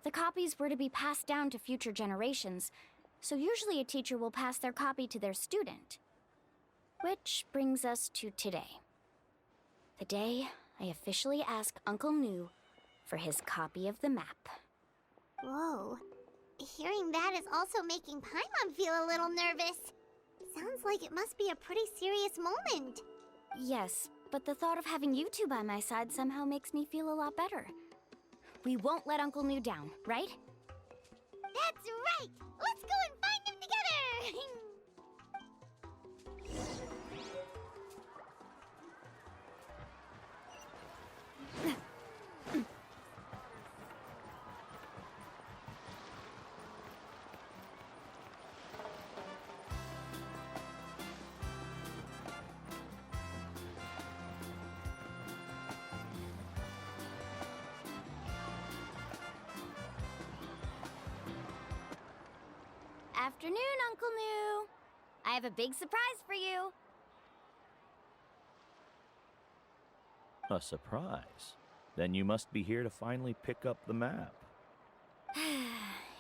The copies were to be passed down to future generations, so usually a teacher will pass their copy to their student. Which brings us to today. The day I officially ask Uncle Nu for his copy of the map. Whoa. Hearing that is also making Paimon feel a little nervous. Sounds like it must be a pretty serious moment. Yes, but the thought of having you two by my side somehow makes me feel a lot better. We won't let Uncle Nu down, right? That's right! Let's go and find them together! Afternoon, Uncle New. I have a big surprise for you. A surprise? Then you must be here to finally pick up the map.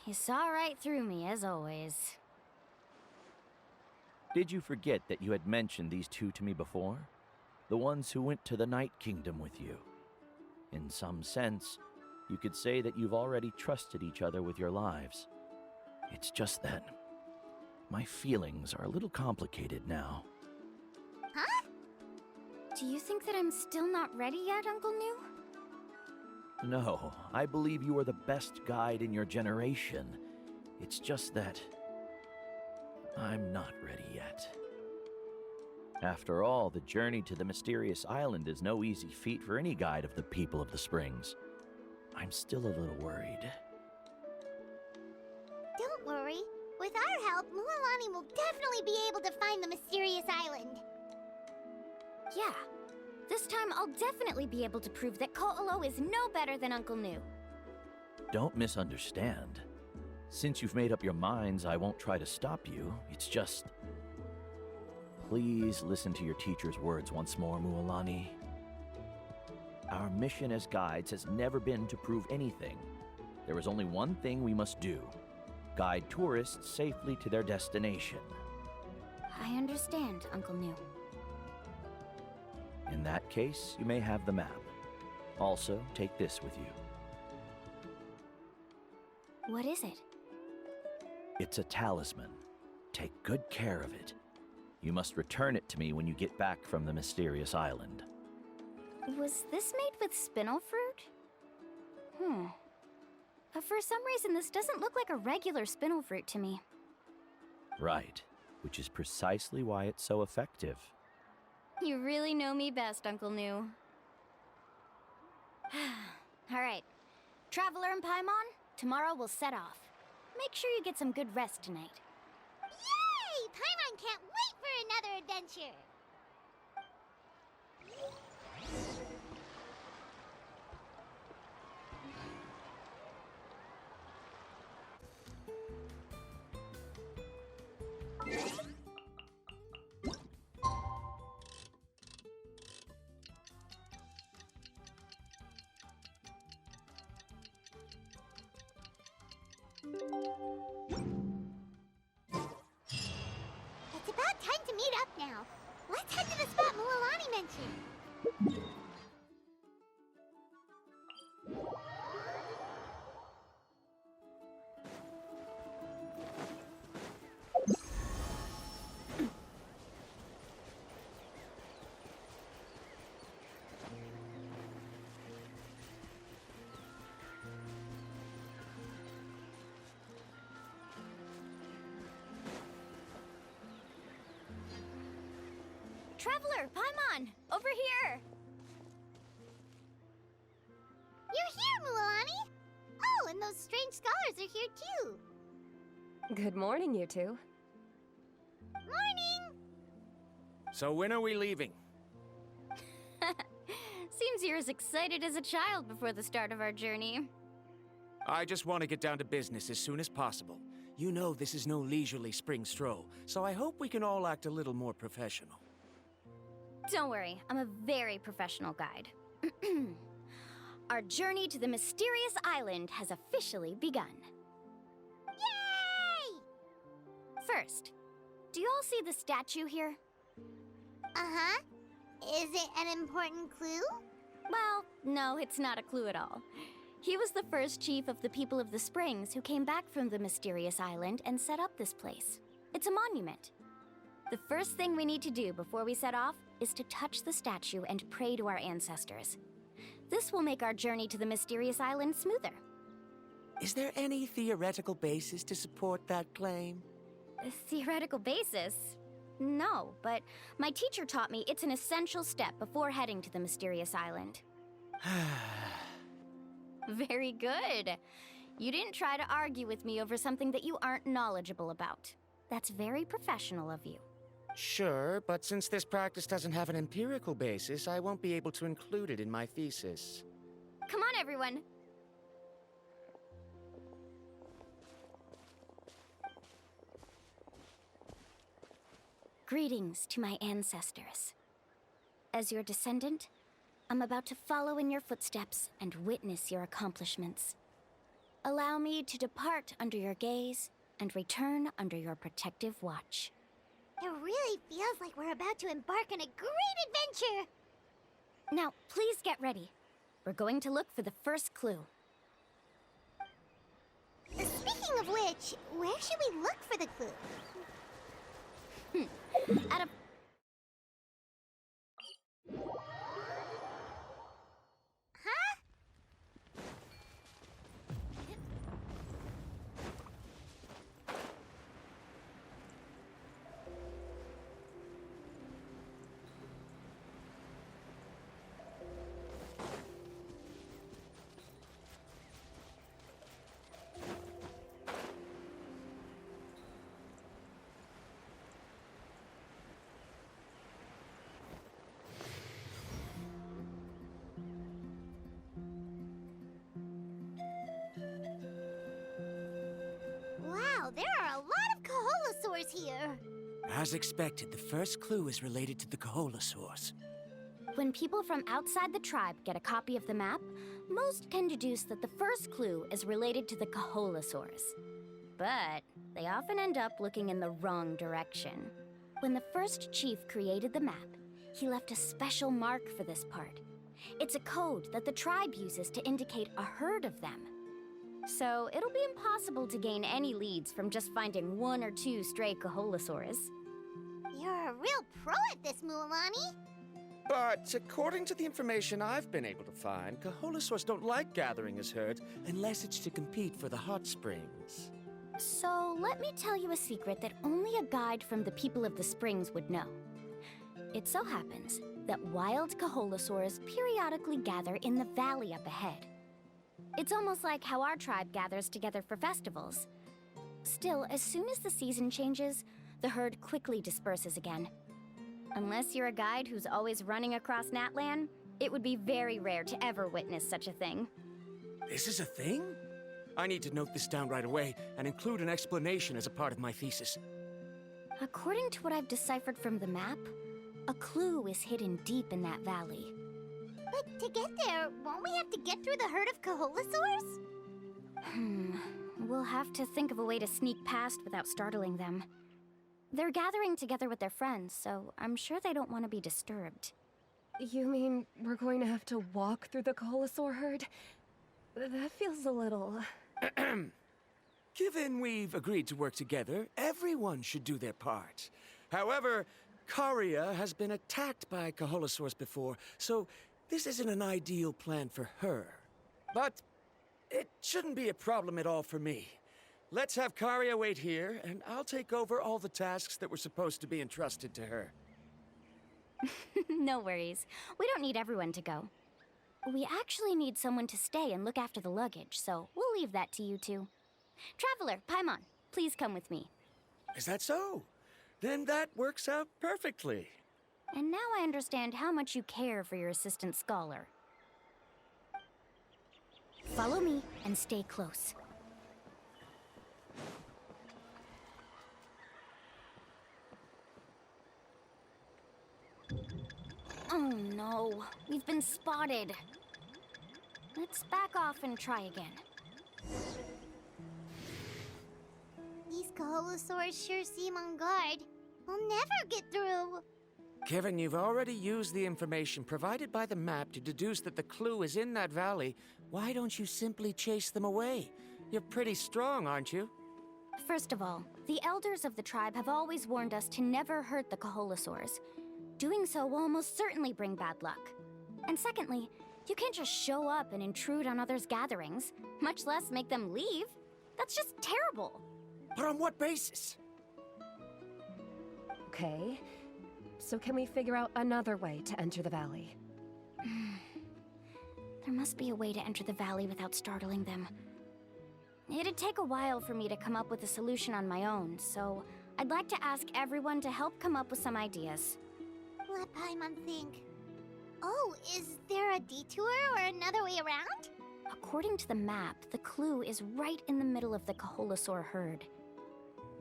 You saw right through me, as always. Did you forget that you had mentioned these two to me before? The ones who went to the Night Kingdom with you. In some sense, you could say that you've already trusted each other with your lives. It's just that my feelings are a little complicated now. Huh? Do you think that I'm still not ready yet, Uncle New? No, I believe you are the best guide in your generation. It's just that I'm not ready yet. After all, the journey to the mysterious island is no easy feat for any guide of the people of the Springs. I'm still a little worried. Don't worry. With our help, Mualani will definitely be able to find the mysterious island. Yeah. This time I'll definitely be able to prove that Ko'olo is no better than Uncle New. Don't misunderstand. Since you've made up your minds, I won't try to stop you. It's just... Please listen to your teacher's words once more, Mualani. Our mission as guides has never been to prove anything. There is only one thing we must do. Guide tourists safely to their destination. I understand, Uncle New. In that case, you may have the map. Also, take this with you. What is it? It's a talisman. Take good care of it. You must return it to me when you get back from the mysterious island. Was this made with spinel fruit? For some reason, this doesn't look like a regular spinel fruit to me. Right, which is precisely why it's so effective. You really know me best, Uncle New. All right. Traveler and Paimon, tomorrow we'll set off. Make sure you get some good rest tonight. Yay! Paimon can't wait for another adventure! It's about time to meet up now. Let's head to the spot Mualani mentioned. Traveler, Paimon, over here! You're here, Mualani! Oh, and those strange scholars are here too. Good morning, you two. Morning! So when are we leaving? Seems you're as excited as a child before the start of our journey. I just want to get down to business as soon as possible. You know this is no leisurely spring stroll, so I hope we can all act a little more professional. Don't worry, I'm a very professional guide. Our journey to the mysterious island has officially begun. Yay! First, do you all see the statue here? Uh-huh. Is it an important clue? Well, no, it's not a clue at all. He was the first chief of the people of the Springs who came back from the mysterious island and set up this place. It's a monument. The first thing we need to do before we set off is to touch the statue and pray to our ancestors. This will make our journey to the mysterious island smoother. Is there any theoretical basis to support that claim? A theoretical basis? No, but my teacher taught me it's an essential step before heading to the mysterious island. Very good. You didn't try to argue with me over something that you aren't knowledgeable about. That's very professional of you. Sure, but since this practice doesn't have an empirical basis, I won't be able to include it in my thesis. Come on, everyone. Greetings to my ancestors. As your descendant, I'm about to follow in your footsteps and witness your accomplishments. Allow me to depart under your gaze and return under your protective watch. It really feels like we're about to embark on a great adventure! Now, please get ready. We're going to look for the first clue. Speaking of which, where should we look for the clue? Out of... Huh? Wow, there are a lot of Kaholosaurs here! As expected, the first clue is related to the Kaholosaurs. When people from outside the tribe get a copy of the map, most can deduce that the first clue is related to the Kaholosaurs. But they often end up looking in the wrong direction. When the first chief created the map, he left a special mark for this part. It's a code that the tribe uses to indicate a herd of them. So it'll be impossible to gain any leads from just finding one or two stray Kaholosaurs. You're a real pro at this, Mualani! But according to the information I've been able to find, Kaholosaurs don't like gathering as herds unless it's to compete for the hot springs. So let me tell you a secret that only a guide from the people of the springs would know. It so happens that wild Kaholosaurs periodically gather in the valley up ahead. It's almost like how our tribe gathers together for festivals. Still, as soon as the season changes, the herd quickly disperses again. Unless you're a guide who's always running across Natlan, it would be very rare to ever witness such a thing. This is a thing? I need to note this down right away and include an explanation as a part of my thesis. According to what I've deciphered from the map, a clue is hidden deep in that valley. But to get there, won't we have to get through the herd of Kaholosaurs? We'll have to think of a way to sneak past without startling them. They're gathering together with their friends, so I'm sure they don't want to be disturbed. You mean we're going to have to walk through the Kaholosaur herd? That feels a little... Given we've agreed to work together, everyone should do their part. However, Karia has been attacked by Kaholosaurs before, so this isn't an ideal plan for her. But it shouldn't be a problem at all for me. Let's have Karia wait here, and I'll take over all the tasks that were supposed to be entrusted to her. No worries. We don't need everyone to go. We actually need someone to stay and look after the luggage, so we'll leave that to you two. Traveler, Paimon, please come with me. Is that so? Then that works out perfectly. And now I understand how much you care for your assistant scholar. Follow me and stay close. Oh no, we've been spotted. Let's back off and try again. These Kaholosaurs sure seem on guard. We'll never get through. Given you've already used the information provided by the map to deduce that the clue is in that valley, why don't you simply chase them away? You're pretty strong, aren't you? First of all, the elders of the tribe have always warned us to never hurt the Kaholosaurs. Doing so will almost certainly bring bad luck. And secondly, you can't just show up and intrude on others' gatherings, much less make them leave. That's just terrible. But on what basis? Okay. So can we figure out another way to enter the valley? There must be a way to enter the valley without startling them. It'd take a while for me to come up with a solution on my own, so I'd like to ask everyone to help come up with some ideas. Let Paimon think. Oh, is there a detour or another way around? According to the map, the clue is right in the middle of the Kaholosaur herd.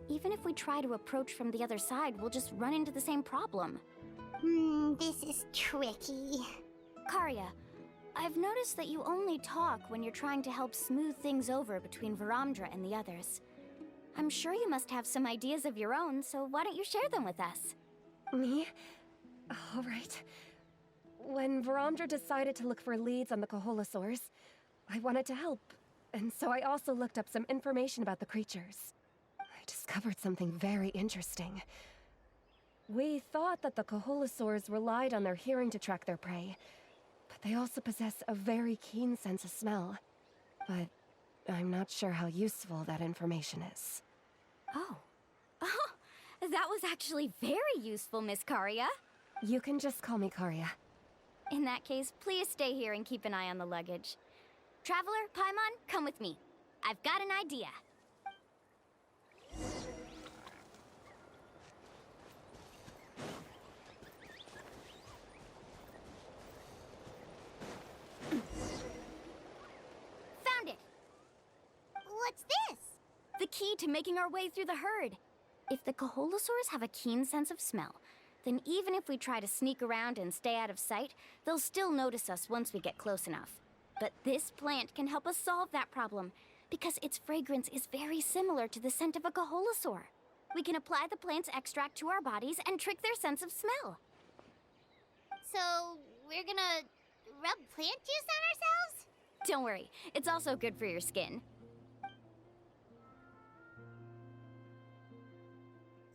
even if we try to approach from the other side, we'll just run into the same problem. This is tricky. Karya, I've noticed that you only talk when you're trying to help smooth things over between Varamdra and the others. I'm sure you must have some ideas of your own, so why don't you share them with us? Me? All right. When Varamdra decided to look for leads on the Koholosaurs, I wanted to help. And so I also looked up some information about the creatures. I discovered something very interesting. We thought that the Koholosaurs relied on their hearing to track their prey, but they also possess a very keen sense of smell. But I'm not sure how useful that information is. Oh. Oh, that was actually very useful, Miss Karya. You can just call me Karya. In that case, please stay here and keep an eye on the luggage. Traveler, Paimon, come with me. I've got an idea. Found it! What's this? The key to making our way through the herd. If the Koholosaurs have a keen sense of smell, then even if we try to sneak around and stay out of sight, they'll still notice us once we get close enough. But this plant can help us solve that problem, because its fragrance is very similar to the scent of a Koholosaur. We can apply the plant's extract to our bodies and trick their sense of smell. So, we're gonna rub plant juice on ourselves? Don't worry, it's also good for your skin.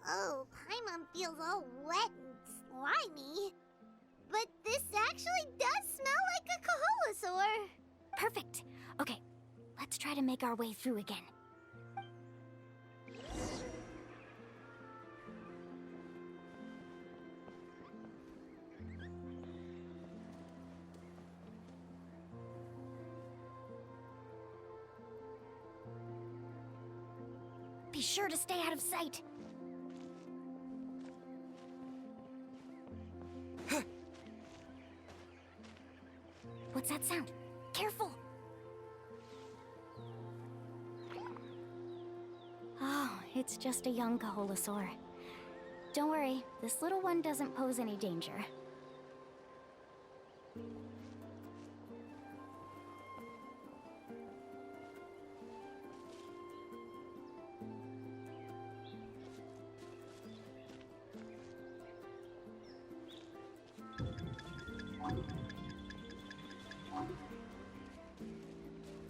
Oh, Paimon feels all wet and slimy. But this actually does smell like a Koholosaur. Perfect. Okay, let's try to make our way through again. Be sure to stay out of sight. What's that sound? Careful! Oh, it's just a young Koholosaur. Don't worry, this little one doesn't pose any danger.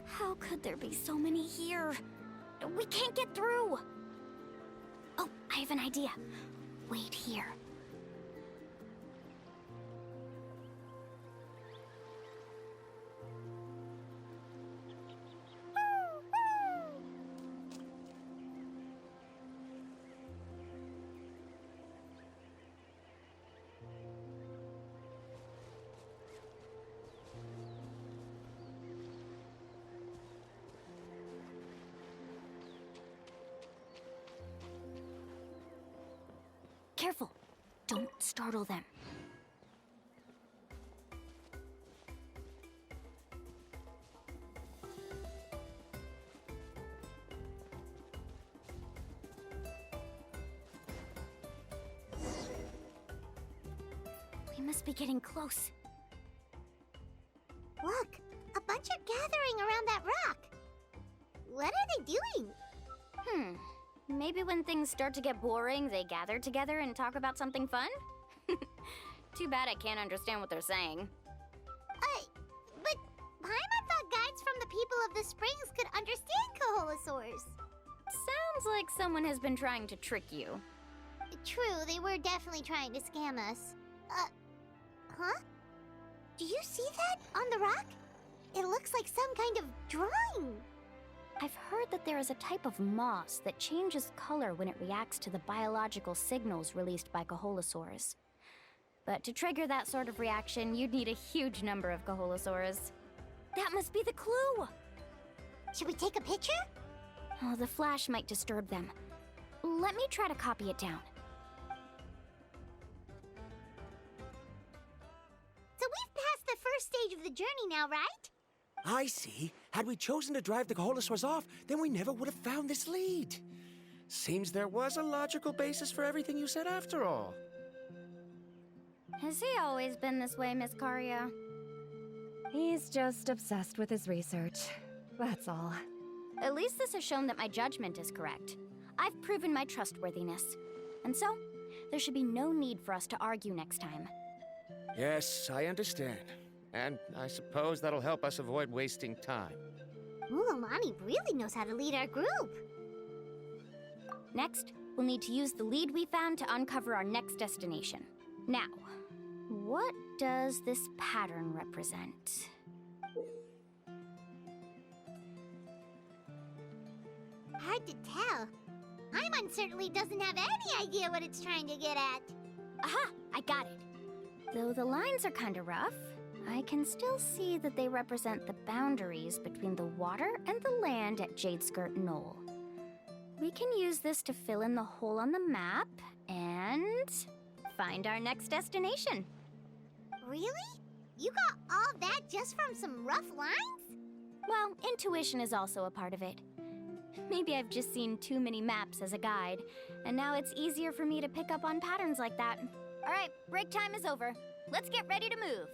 How could there be so many here? We can't get through! Oh, I have an idea. Wait here. Careful! Don't startle them. We must be getting close. Look, a bunch are gathering around that rock. What are they doing? Maybe when things start to get boring, they gather together and talk about something fun? Too bad I can't understand what they're saying. But Paimon thought guides from the people of the springs could understand Koholosaurs. Sounds like someone has been trying to trick you. True, they were definitely trying to scam us. Huh? Do you see that on the rock? It looks like some kind of drawing. I've heard that there is a type of moss that changes color when it reacts to the biological signals released by Koholosaurs. But to trigger that sort of reaction, you'd need a huge number of Koholosaurs. That must be the clue! Should we take a picture? Oh, the flash might disturb them. Let me try to copy it down. So we've passed the first stage of the journey now, right? I see. Had we chosen to drive the Koholosaurs off, then we never would have found this lead. Seems there was a logical basis for everything you said after all. Has he always been this way, Miss Karia? He's just obsessed with his research. That's all. At least this has shown that my judgment is correct. I've proven my trustworthiness. And so, there should be no need for us to argue next time. Yes, I understand. And I suppose that'll help us avoid wasting time. Mulamani really knows how to lead our group. Next, we'll need to use the lead we found to uncover our next destination. Now, what does this pattern represent? Hard to tell. Paimon certainly doesn't have any idea what it's trying to get at. Aha! I got it. Though the lines are kinda rough, I can still see that they represent the boundaries between the water and the land at Jadeskirt Knoll. We can use this to fill in the hole on the map and find our next destination. Really? You got all that just from some rough lines? Well, intuition is also a part of it. Maybe I've just seen too many maps as a guide, and now it's easier for me to pick up on patterns like that. All right, break time is over. Let's get ready to move.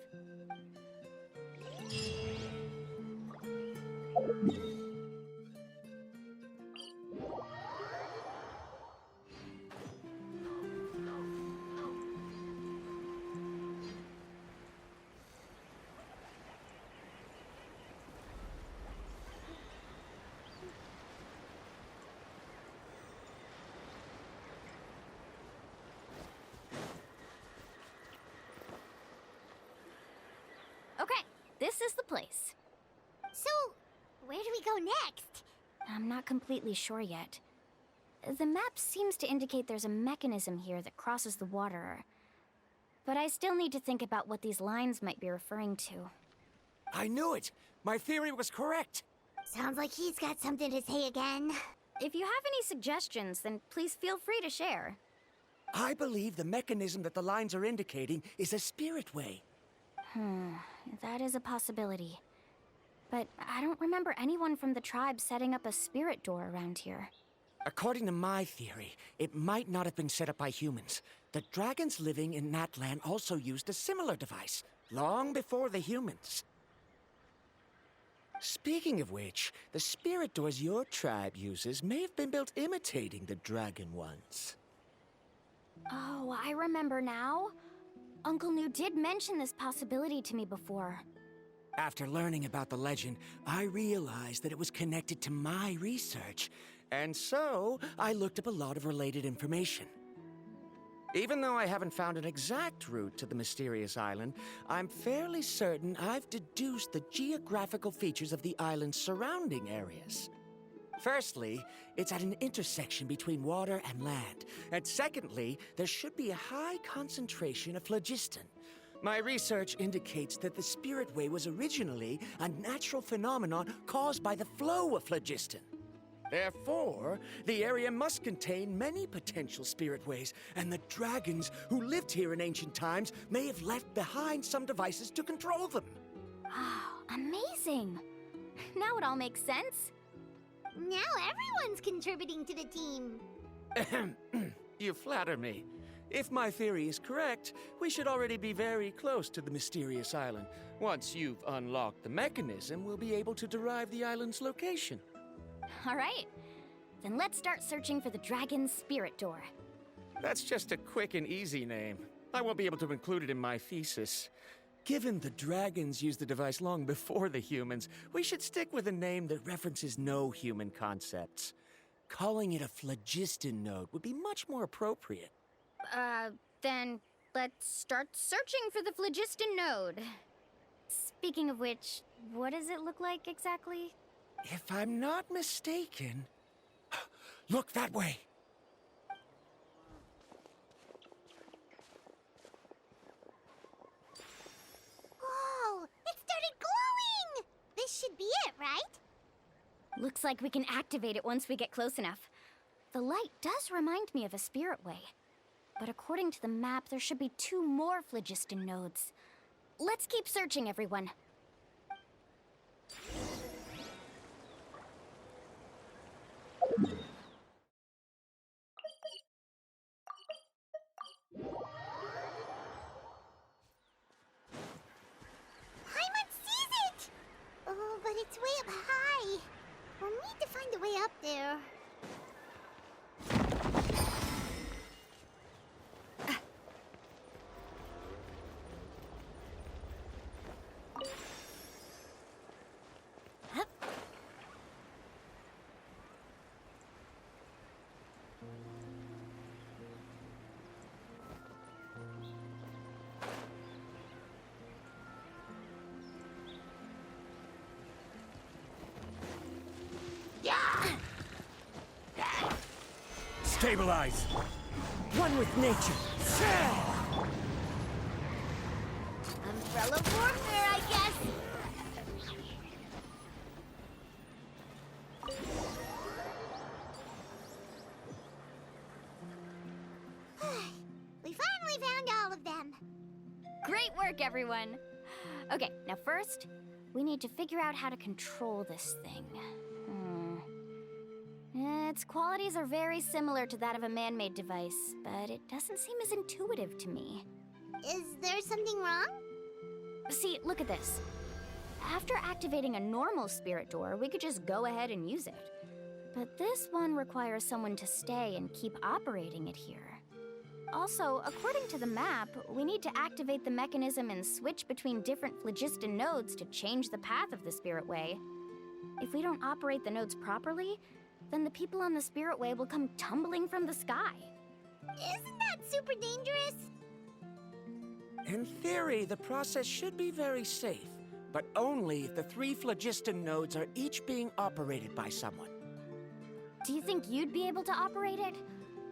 Okay, this is the place. So, where do we go next? I'm not completely sure yet. The map seems to indicate there's a mechanism here that crosses the water. But I still need to think about what these lines might be referring to. I knew it! My theory was correct! Sounds like he's got something to say again. If you have any suggestions, then please feel free to share. I believe the mechanism that the lines are indicating is a spirit way. That is a possibility. But I don't remember anyone from the tribe setting up a spirit door around here. According to my theory, it might not have been set up by humans. The dragons living in that land also used a similar device, long before the humans. Speaking of which, the spirit doors your tribe uses may have been built imitating the dragon ones. Oh, I remember now. Uncle New did mention this possibility to me before. After learning about the legend, I realized that it was connected to my research, and so I looked up a lot of related information. Even though I haven't found an exact route to the mysterious island, I'm fairly certain I've deduced the geographical features of the island's surrounding areas. Firstly, it's at an intersection between water and land. And secondly, there should be a high concentration of phlogiston. My research indicates that the Spirit Way was originally a natural phenomenon caused by the flow of phlogiston. Therefore, the area must contain many potential spirit ways, and the dragons who lived here in ancient times may have left behind some devices to control them. Wow, amazing! Now it all makes sense. Now everyone's contributing to the team. You flatter me. If my theory is correct, we should already be very close to the mysterious island. Once you've unlocked the mechanism, we'll be able to derive the island's location. All right. Then let's start searching for the dragon's spirit door. That's just a quick and easy name. I won't be able to include it in my thesis. Given the dragons used the device long before the humans, we should stick with a name that references no human concepts. Calling it a phlogiston node would be much more appropriate. Then let's start searching for the phlogiston node. Speaking of which, what does it look like exactly? If I'm not mistaken... Look that way! Whoa! It started glowing! This should be it, right? Looks like we can activate it once we get close enough. The light does remind me of a spirit way. But according to the map, there should be 2 more phlogiston nodes. Let's keep searching, everyone. Stabilize! One with nature. Umbrella warfare, I guess. We finally found all of them. Great work, everyone! Okay, now first, we need to figure out how to control this thing. Its qualities are very similar to that of a man-made device, but it doesn't seem as intuitive to me. Is there something wrong? See, look at this. After activating a normal spirit door, we could just go ahead and use it. But this one requires someone to stay and keep operating it here. Also, according to the map, we need to activate the mechanism and switch between different phlogiston nodes to change the path of the Spirit Way. If we don't operate the nodes properly, then the people on the Spirit Way will come tumbling from the sky. Isn't that super dangerous? In theory, the process should be very safe, but only if the 3 phlogiston nodes are each being operated by someone. Do you think you'd be able to operate it?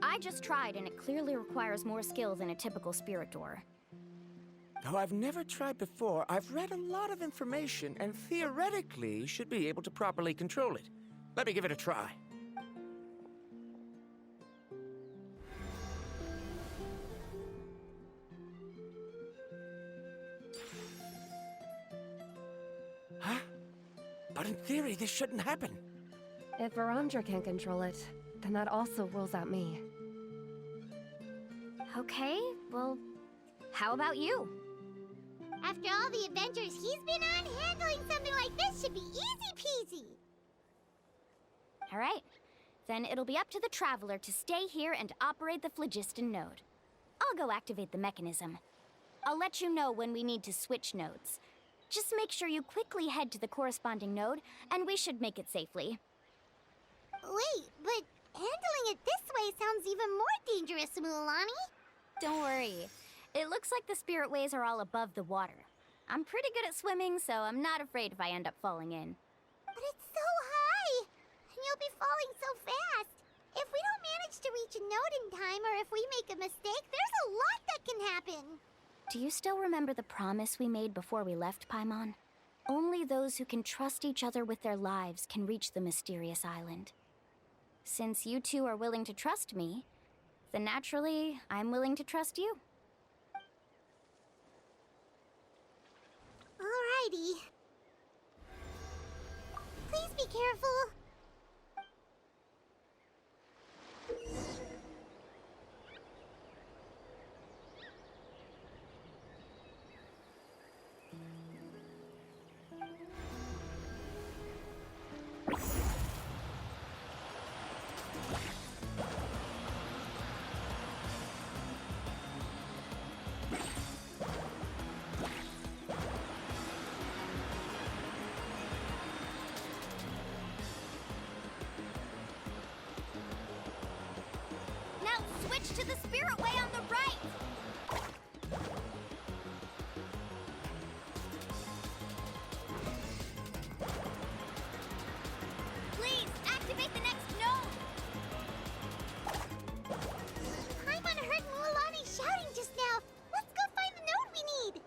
I just tried, and it clearly requires more skill than a typical spirit door. Though I've never tried before, I've read a lot of information and theoretically should be able to properly control it. Let me give it a try. Huh? But in theory, this shouldn't happen. If Verandra can't control it, then that also rules out me. Okay, well, how about you? After all the adventures he's been on, handling something like this should be easy peasy. All right, then it'll be up to the Traveler to stay here and operate the phlogiston node. I'll go activate the mechanism. I'll let you know when we need to switch nodes. Just make sure you quickly head to the corresponding node, and we should make it safely. Wait, but handling it this way sounds even more dangerous, Mualani. Don't worry. It looks like the spirit ways are all above the water. I'm pretty good at swimming, so I'm not afraid if I end up falling in. But it's so high, and you'll be falling so fast. If we don't manage to reach a node in time, or if we make a mistake, there's a lot that can happen. Do you still remember the promise we made before we left Paimon? Only those who can trust each other with their lives can reach the mysterious island. Since you two are willing to trust me, then naturally, I'm willing to trust you. Alrighty. Please be careful. Switch to the spirit way on the right! Please, activate the next node! Paimon heard Mualani shouting just now. Let's go find the node we need.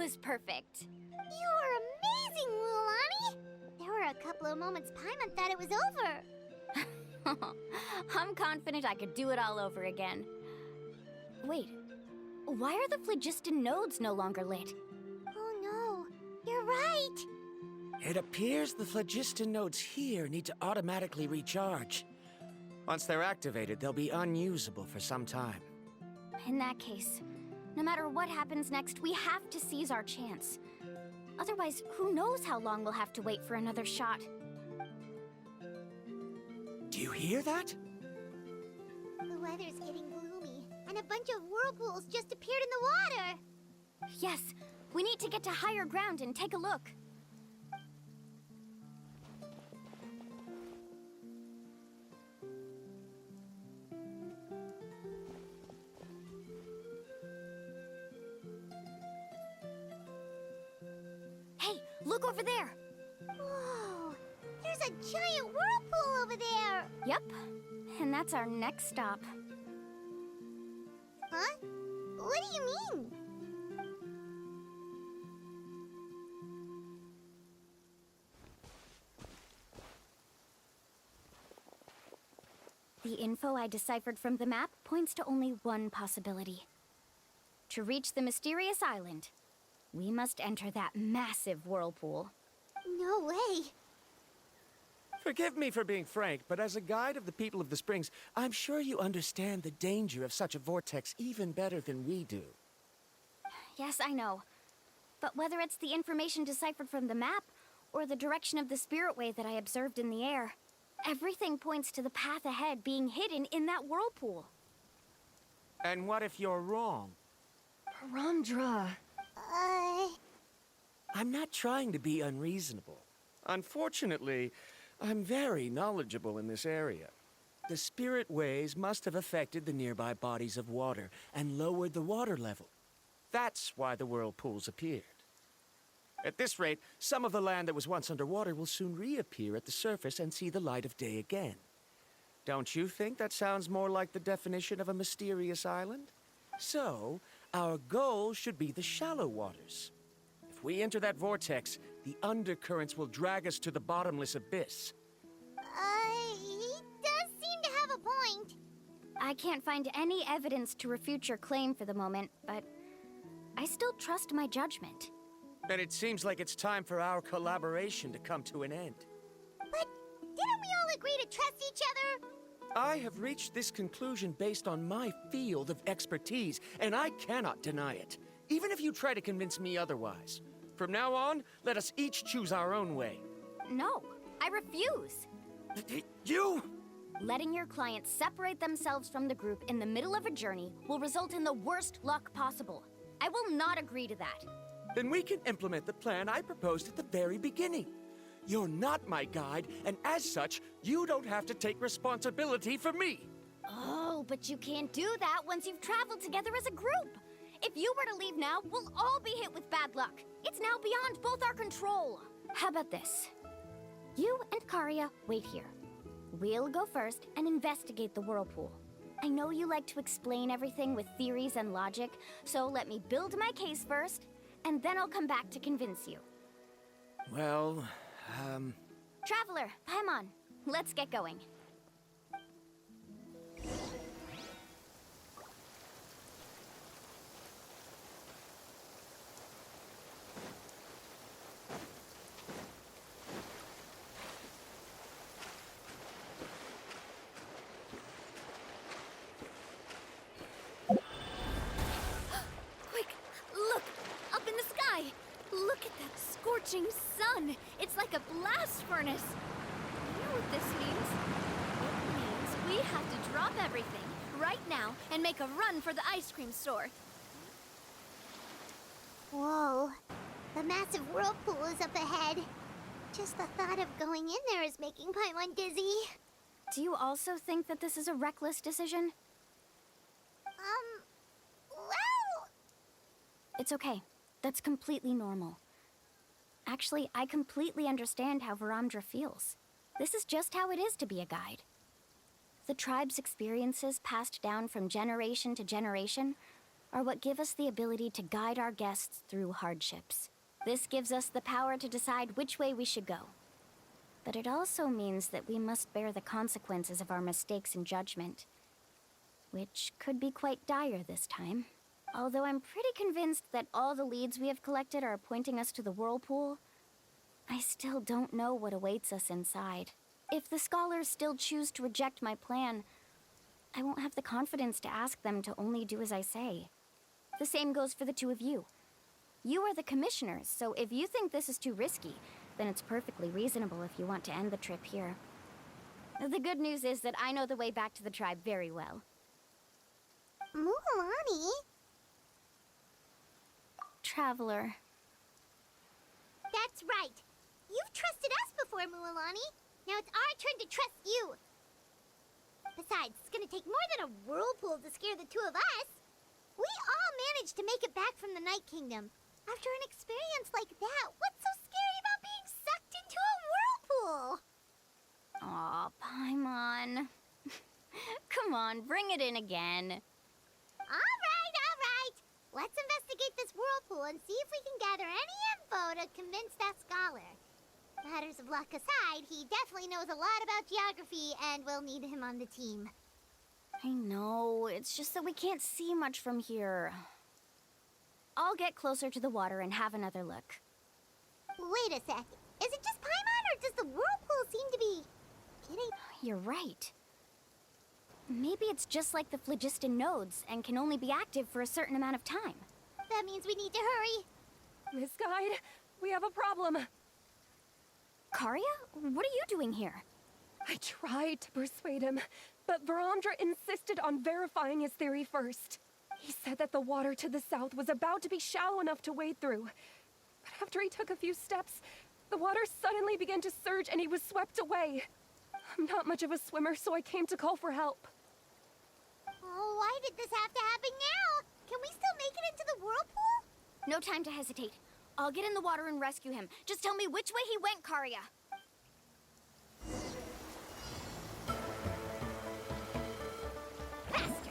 was perfect. You were amazing, Lulani! There were a couple of moments Paimon thought it was over. I'm confident I could do it all over again. Wait, why are the phlogiston nodes no longer lit? Oh no, you're right! It appears the phlogiston nodes here need to automatically recharge. Once they're activated, they'll be unusable for some time. In that case, no matter what happens next, we have to seize our chance. Otherwise, who knows how long we'll have to wait for another shot. Do you hear that? The weather's getting gloomy, and a bunch of whirlpools just appeared in the water! Yes, we need to get to higher ground and take a look. Hey, look over there! Whoa! There's a giant whirlpool over there! Yep, and that's our next stop. Huh? What do you mean? The info I deciphered from the map points to only one possibility. To reach the mysterious island, we must enter that massive whirlpool. No way! Forgive me for being frank, but as a guide of the people of the Springs, I'm sure you understand the danger of such a vortex even better than we do. Yes, I know. But whether it's the information deciphered from the map, or the direction of the spirit wave that I observed in the air, everything points to the path ahead being hidden in that whirlpool. And what if you're wrong? Paramdra. I'm not trying to be unreasonable. Unfortunately, I'm very knowledgeable in this area. The spirit waves must have affected the nearby bodies of water and lowered the water level. That's why the whirlpools appeared. At this rate, some of the land that was once underwater will soon reappear at the surface and see the light of day again. Don't you think that sounds more like the definition of a mysterious island? So, our goal should be the shallow waters. If we enter that vortex, the undercurrents will drag us to the bottomless abyss. He does seem to have a point. I can't find any evidence to refute your claim for the moment, but I still trust my judgment. Then it seems like it's time for our collaboration to come to an end. But didn't we all agree to trust each other? I have reached this conclusion based on my field of expertise, and I cannot deny it, even if you try to convince me otherwise. From now on, let us each choose our own way. No, I refuse. You? Letting your clients separate themselves from the group in the middle of a journey will result in the worst luck possible. I will not agree to that. Then we can implement the plan I proposed at the very beginning. You're not my guide, and as such, you don't have to take responsibility for me. Oh, but you can't do that once you've traveled together as a group. If you were to leave now, we'll all be hit with bad luck. It's now beyond both our control. How about this? You and Karia wait here. We'll go first and investigate the whirlpool. I know you like to explain everything with theories and logic, so let me build my case first, and then I'll come back to convince you. Well, Traveler, Paimon, let's get going. Quick, look! Up in the sky! Look at that scorching sun! It's like a blast furnace! You know what this means? It means we have to drop everything right now and make a run for the ice cream store. Whoa. The massive whirlpool is up ahead. Just the thought of going in there is making Paimon dizzy. Do you also think that this is a reckless decision? Well... It's okay. That's completely normal. Actually, I completely understand how Paramdra feels. This is just how it is to be a guide. The tribe's experiences passed down from generation to generation are what give us the ability to guide our guests through hardships. This gives us the power to decide which way we should go. But it also means that we must bear the consequences of our mistakes and judgment, which could be quite dire this time. Although I'm pretty convinced that all the leads we have collected are pointing us to the whirlpool, I still don't know what awaits us inside. If the scholars still choose to reject my plan, I won't have the confidence to ask them to only do as I say. The same goes for the two of you. You are the commissioners, so if you think this is too risky, then it's perfectly reasonable if you want to end the trip here. The good news is that I know the way back to the tribe very well. Muhalani? Traveler. That's right. You've trusted us before, Muhalani. Now it's our turn to trust you. Besides, it's gonna take more than a whirlpool to scare the two of us. We all managed to make it back from the Night Kingdom. After an experience like that, what's so scary about being sucked into a whirlpool? Aw, Paimon. Come on, bring it in again. All right. Let's investigate this whirlpool and see if we can gather any info to convince that scholar. Matters of luck aside, he definitely knows a lot about geography, and we'll need him on the team. I know, it's just that we can't see much from here. I'll get closer to the water and have another look. Wait a sec. Is it just Paimon, or does the whirlpool seem to be getting... You're right. Maybe it's just like the phlogiston nodes and can only be active for a certain amount of time. That means we need to hurry. Miss Guide, we have a problem. Karya? What are you doing here? I tried to persuade him, but Varandra insisted on verifying his theory first. He said that the water to the south was about to be shallow enough to wade through. But after he took a few steps, the water suddenly began to surge and he was swept away. I'm not much of a swimmer, so I came to call for help. Oh, why did this have to happen now? Can we still make it into the whirlpool? No time to hesitate. I'll get in the water and rescue him. Just tell me which way he went, Karya. Faster!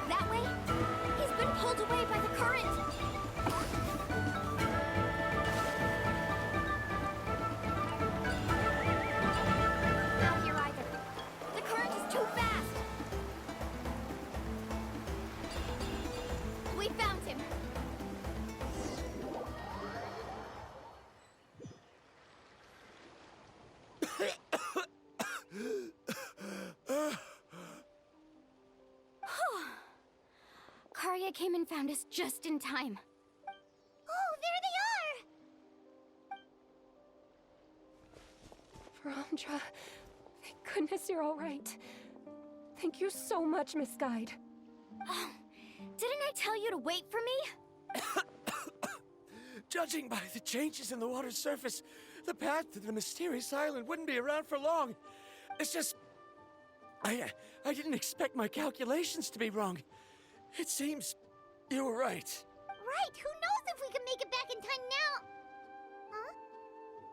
That way? He's been pulled away by the current! Not here either. The current is too fast! We found him! Karya came and found us just in time. Oh, there they are! Varandra, thank goodness you're all right. Thank you so much, Miss Guide. Oh, didn't I tell you to wait for me? Judging by the changes in the water's surface, the path to the mysterious island wouldn't be around for long. It's just... I didn't expect my calculations to be wrong. It seems you were right. Right, who knows if we can make it back in time now? Huh?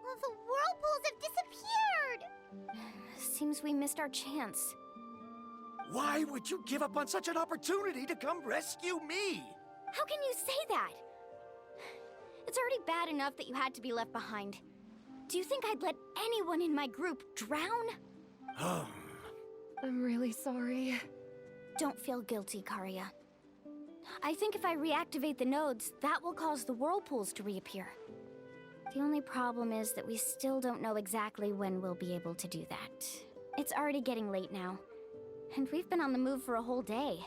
Well, the whirlpools have disappeared! Seems we missed our chance. Why would you give up on such an opportunity to come rescue me? How can you say that? It's already bad enough that you had to be left behind. Do you think I'd let anyone in my group drown? I'm really sorry. Don't feel guilty, Karya. I think if I reactivate the nodes, that will cause the whirlpools to reappear. The only problem is that we still don't know exactly when we'll be able to do that. It's already getting late now, and we've been on the move for a whole day.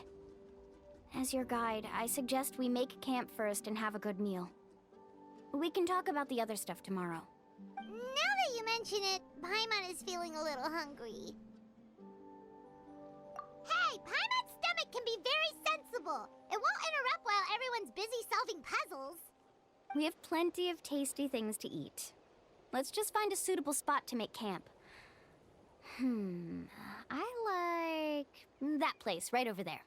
As your guide, I suggest we make camp first and have a good meal. We can talk about the other stuff tomorrow. Now that you mention it, Paimon is feeling a little hungry. Hey, Paimon's stomach can be very sensible. It won't interrupt while everyone's busy solving puzzles. We have plenty of tasty things to eat. Let's just find a suitable spot to make camp. I like that place right over there.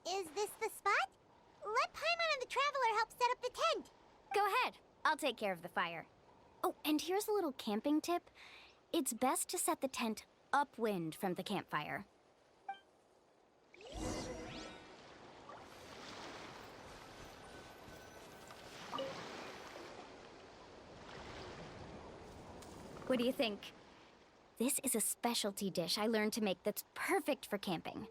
Is this the spot? Let Paimon and the Traveler help set up the tent. Go ahead. I'll take care of the fire. Oh, and here's a little camping tip. It's best to set the tent upwind from the campfire. What do you think? This is a specialty dish I learned to make that's perfect for camping.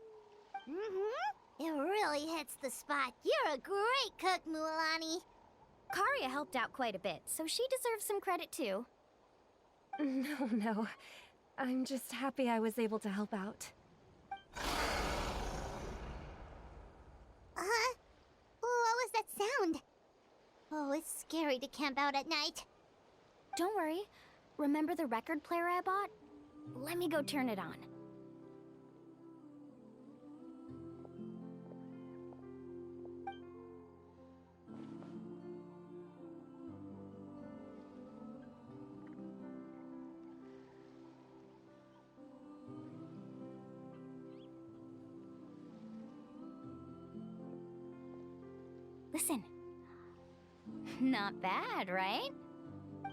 It really hits the spot. You're a great cook, Mualani. Karia helped out quite a bit, so she deserves some credit too. No. I'm just happy I was able to help out. What was that sound? Oh, it's scary to camp out at night. Don't worry. Remember the record player I bought? Let me go turn it on. Listen. Not bad, right?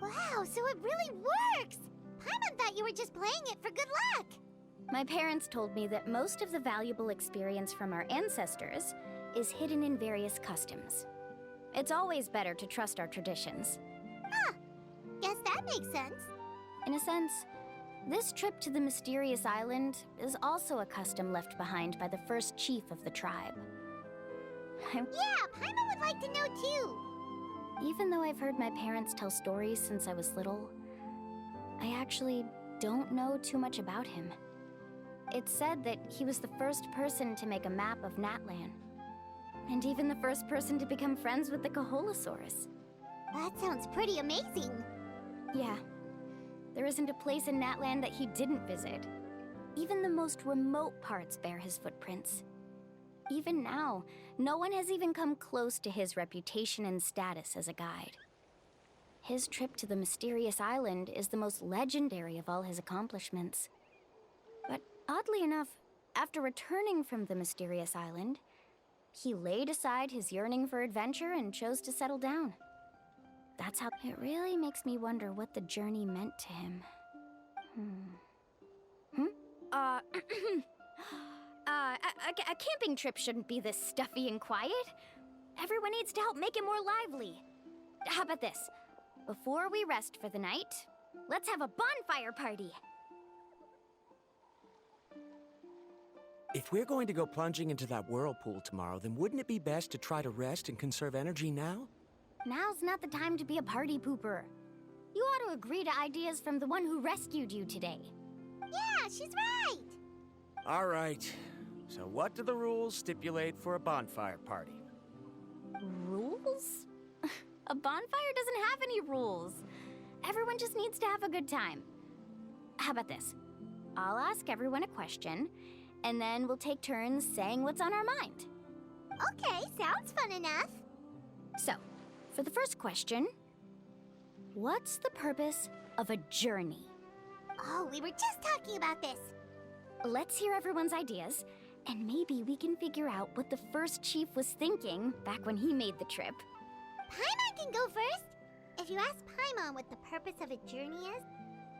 Wow, so it really works! Paimon thought you were just playing it for good luck! My parents told me that most of the valuable experience from our ancestors is hidden in various customs. It's always better to trust our traditions. Huh. Guess that makes sense. In a sense, this trip to the mysterious island is also a custom left behind by the first chief of the tribe. Yeah, Paimon would like to know too. Even though I've heard my parents tell stories since I was little, I actually don't know too much about him. It's said that he was the first person to make a map of Natlan, and even the first person to become friends with the Kaholosaurus. That sounds pretty amazing. Yeah. There isn't a place in Natlan that he didn't visit. Even the most remote parts bear his footprints. Even now, no one has even come close to his reputation and status as a guide. His trip to the mysterious island is the most legendary of all his accomplishments. But oddly enough, after returning from the mysterious island, he laid aside his yearning for adventure and chose to settle down. That's how it really makes me wonder what the journey meant to him. A camping trip shouldn't be this stuffy and quiet. Everyone needs to help make it more lively. How about this? Before we rest for the night, let's have a bonfire party. If we're going to go plunging into that whirlpool tomorrow, then wouldn't it be best to try to rest and conserve energy now? Now's not the time to be a party pooper. You ought to agree to ideas from the one who rescued you today. Yeah, she's right. All right. So what do the rules stipulate for a bonfire party? Rules? A bonfire doesn't have any rules. Everyone just needs to have a good time. How about this? I'll ask everyone a question, and then we'll take turns saying what's on our mind. Okay, sounds fun enough. So, for the first question, what's the purpose of a journey? Oh, we were just talking about this. Let's hear everyone's ideas, and maybe we can figure out what the first chief was thinking back when he made the trip. Paimon can go first. If you ask Paimon what the purpose of a journey is,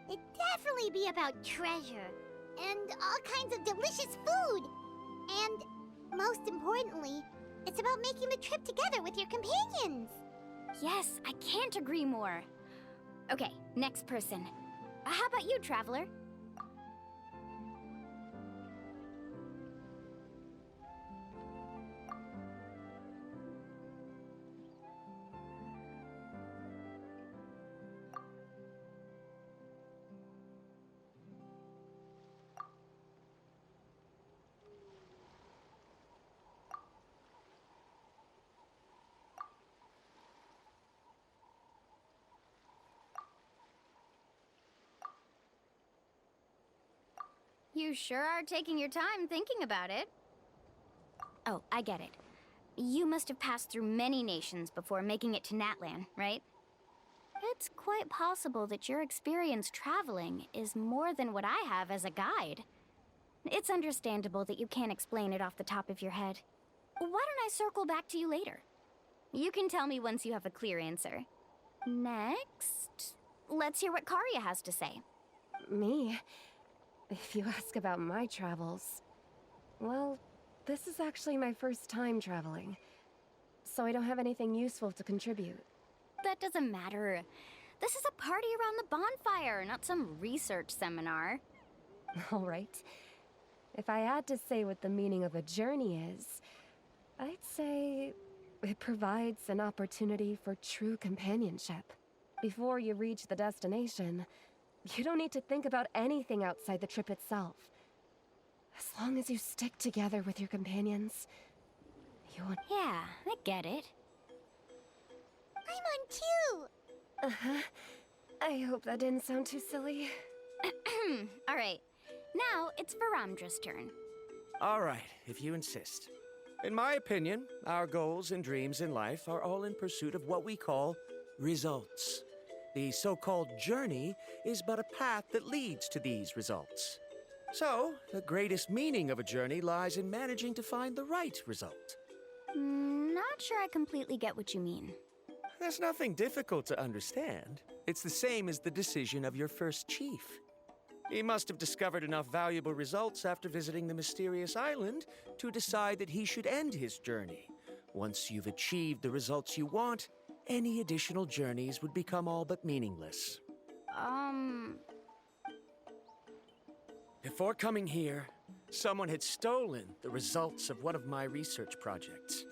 it'd definitely be about treasure and all kinds of delicious food. And most importantly, it's about making the trip together with your companions. Yes, I can't agree more. Okay, next person. How about you, Traveler? You sure are taking your time thinking about it. Oh, I get it. You must have passed through many nations before making it to Natlan, right? It's quite possible that your experience traveling is more than what I have as a guide. It's understandable that you can't explain it off the top of your head. Why don't I circle back to you later? You can tell me once you have a clear answer. Next, let's hear what Karya has to say. Me? If you ask about my travels... Well, this is actually my first time traveling. So I don't have anything useful to contribute. That doesn't matter. This is a party around the bonfire, not some research seminar. Alright. If I had to say what the meaning of a journey is, I'd say it provides an opportunity for true companionship. Before you reach the destination, you don't need to think about anything outside the trip itself. As long as you stick together with your companions, you won't... Yeah, I get it. I'm on too! Uh-huh. I hope that didn't sound too silly. Alright, now it's Varamdra's turn. All right, if you insist. In my opinion, our goals and dreams in life are all in pursuit of what we call results. The so-called journey is but a path that leads to these results. So, the greatest meaning of a journey lies in managing to find the right result. Not sure I completely get what you mean. There's nothing difficult to understand. It's the same as the decision of your first chief. He must have discovered enough valuable results after visiting the mysterious island to decide that he should end his journey. Once you've achieved the results you want, any additional journeys would become all but meaningless. Before coming here, someone had stolen the results of one of my research projects.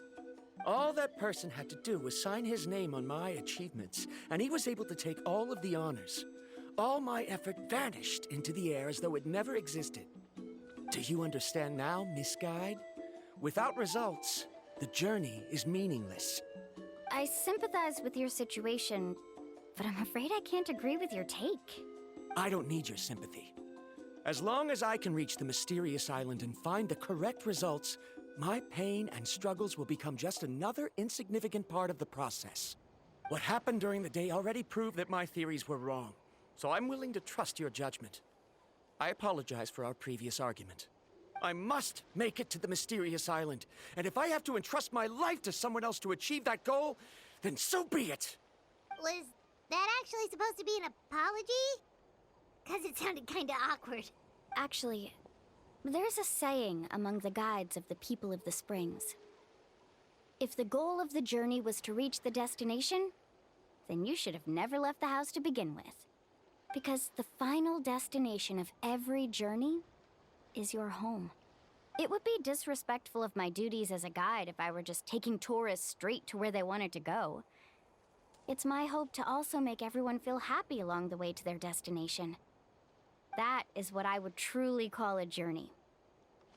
All that person had to do was sign his name on my achievements, and he was able to take all of the honors. All my effort vanished into the air as though it never existed. Do you understand now, Miss Guide? Without results, the journey is meaningless. I sympathize with your situation, but I'm afraid I can't agree with your take. I don't need your sympathy. As long as I can reach the mysterious island and find the correct results, my pain and struggles will become just another insignificant part of the process. What happened during the day already proved that my theories were wrong, so I'm willing to trust your judgment. I apologize for our previous argument. I must make it to the mysterious island, and if I have to entrust my life to someone else to achieve that goal, then so be it! Was that actually supposed to be an apology? Because it sounded kinda awkward. Actually, there's a saying among the guides of the people of the springs. If the goal of the journey was to reach the destination, then you should have never left the house to begin with. Because the final destination of every journey is your home. It would be disrespectful of my duties as a guide if I were just taking tourists straight to where they wanted to go. It's my hope to also make everyone feel happy along the way to their destination. That is what I would truly call a journey.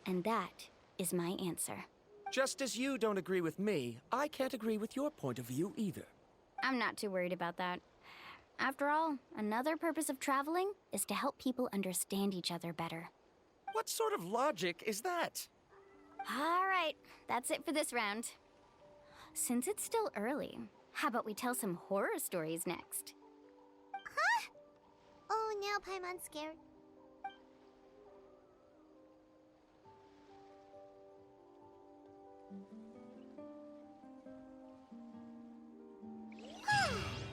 And that is my answer. Just as you don't agree with me, I can't agree with your point of view either. I'm not too worried about that. After all, another purpose of traveling is to help people understand each other better. What sort of logic is that? All right, that's it for this round. Since it's still early, how about we tell some horror stories next? Huh? Oh, now Paimon's scared.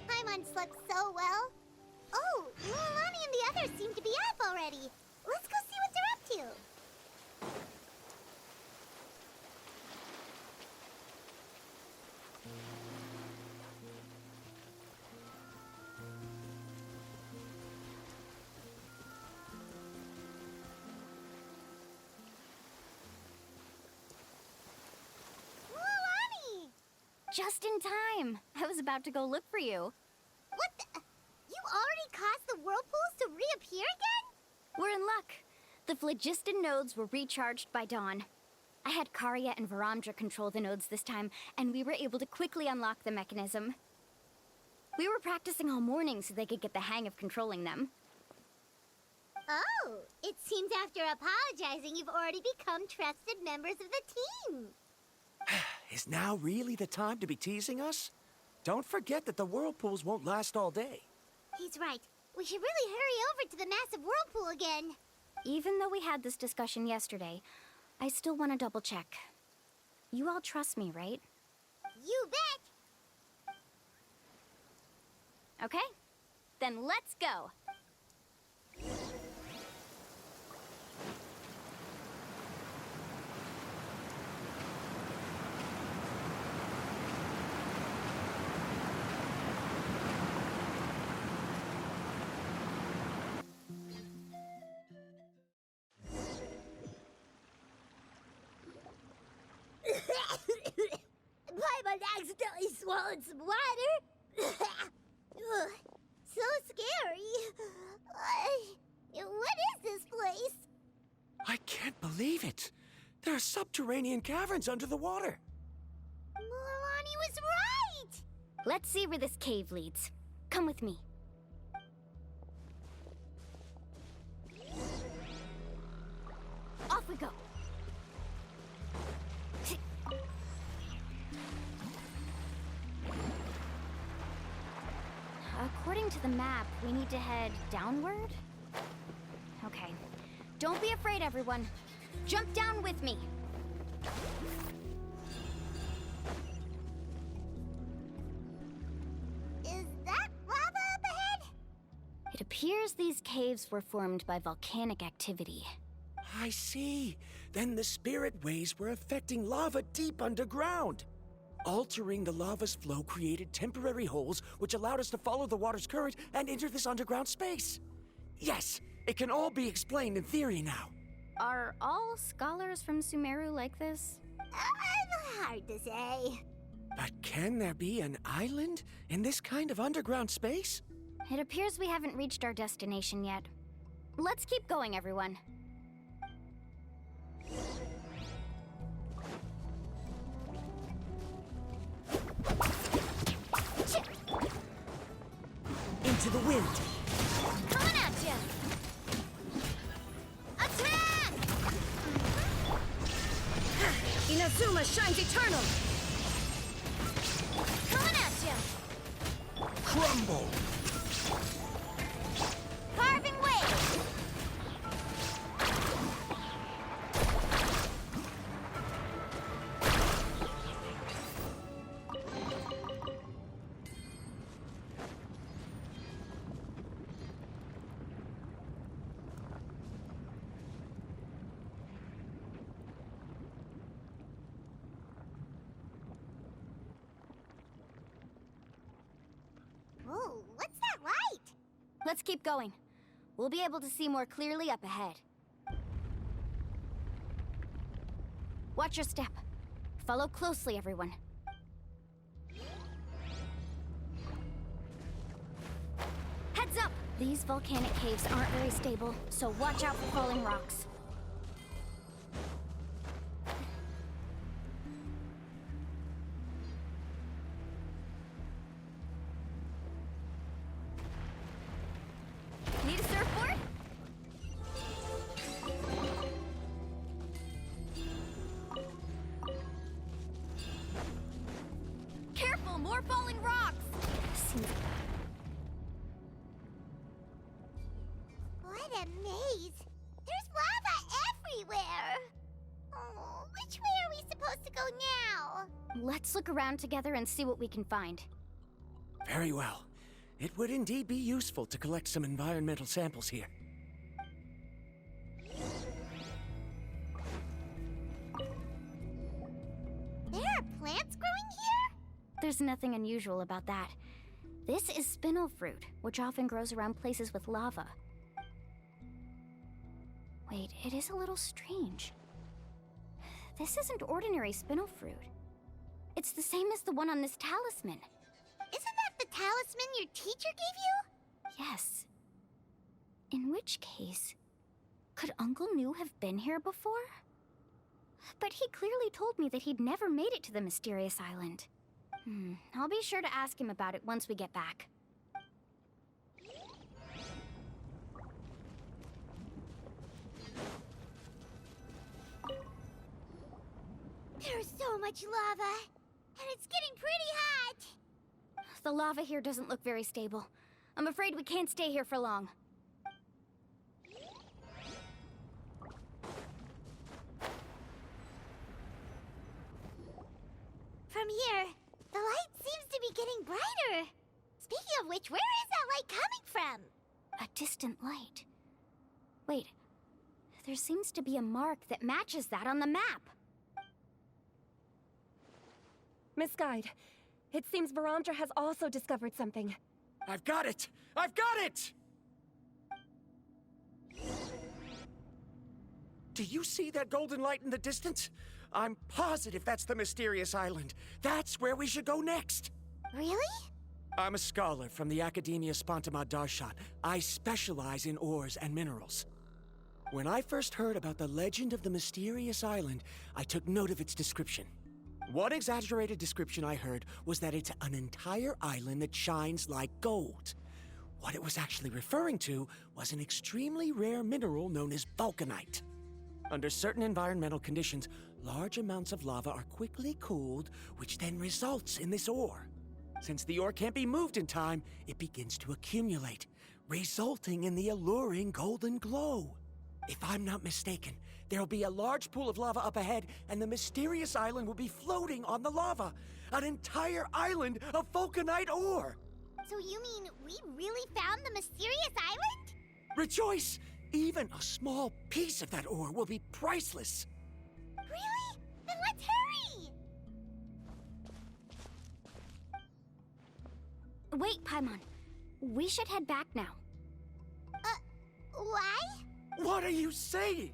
Paimon slept so well. Oh, Mulan and the others seem to be up already. Let's go see what they're up to. Mulan! Just in time. I was about to go look for you. What the? You already caused the whirlpools to reappear again? We're in luck. The phlogiston nodes were recharged by dawn. I had Karya and Varamdra control the nodes this time, and we were able to quickly unlock the mechanism. We were practicing all morning so they could get the hang of controlling them. Oh, it seems after apologizing, you've already become trusted members of the team. Is now really the time to be teasing us? Don't forget that the whirlpools won't last all day. He's right. We should really hurry over to the massive whirlpool again. Even though we had this discussion yesterday, I still want to double check. You all trust me, right? You bet! Okay, then let's go. Paimon accidentally swallowed some water. Ugh, so scary. What is this place? I can't believe it. There are subterranean caverns under the water. Milani was right! Let's see where this cave leads. Come with me. Off we go. According to the map, we need to head downward? Okay. Don't be afraid, everyone. Jump down with me. Is that lava up ahead? It appears these caves were formed by volcanic activity. I see. Then the spirit waves were affecting lava deep underground. Altering the lava's flow created temporary holes which allowed us to follow the water's current and enter this underground space. Yes, it can all be explained in theory now. Are all scholars from Sumeru like this? Hard to say. But can there be an island in this kind of underground space? It appears we haven't reached our destination yet. Let's keep going, everyone. Into the wind. Coming at ya! Attack! Inazuma shines eternal! Coming at ya! Crumble! Carving wave! Whoa, what's that light? Let's keep going. We'll be able to see more clearly up ahead. Watch your step. Follow closely, everyone. Heads up! These volcanic caves aren't very stable, so watch out for falling rocks. Need a surfboard? Careful, more falling rocks! What a maze! There's lava everywhere! Oh, which way are we supposed to go now? Let's look around together and see what we can find. Very well. It would indeed be useful to collect some environmental samples here. There are plants growing here? There's nothing unusual about that. This is spinel fruit, which often grows around places with lava. Wait, it is a little strange. This isn't ordinary spinel fruit. It's the same as the one on this talisman. Isn't that the talisman your teacher gave you? Yes. In which case, could Uncle New have been here before? But he clearly told me that he'd never made it to the mysterious island. I'll be sure to ask him about it once we get back. There's so much lava, and it's getting pretty hot. The lava here doesn't look very stable. I'm afraid we can't stay here for long. here. The light seems to be getting brighter. Speaking of which, where is that light coming from? A distant light. Wait, there seems to be a mark that matches that on the map. Miss Guide, it seems Varandra has also discovered something. I've got it! I've got it! Do you see that golden light in the distance? I'm positive that's the mysterious island. That's where we should go next. Really? I'm a scholar from the Academia Spontima Darshan. I specialize in ores and minerals. When I first heard about the legend of the mysterious island, I took note of its description. One exaggerated description I heard was that it's an entire island that shines like gold. What it was actually referring to was an extremely rare mineral known as vulcanite. Under certain environmental conditions, large amounts of lava are quickly cooled, which then results in this ore. Since the ore can't be moved in time, it begins to accumulate, resulting in the alluring golden glow. If I'm not mistaken, there'll be a large pool of lava up ahead, and the mysterious island will be floating on the lava. An entire island of vulcanite ore! So you mean we really found the mysterious island? Rejoice! Even a small piece of that ore will be priceless. Really? Then let's hurry! Wait, Paimon. We should head back now. Why? What are you saying?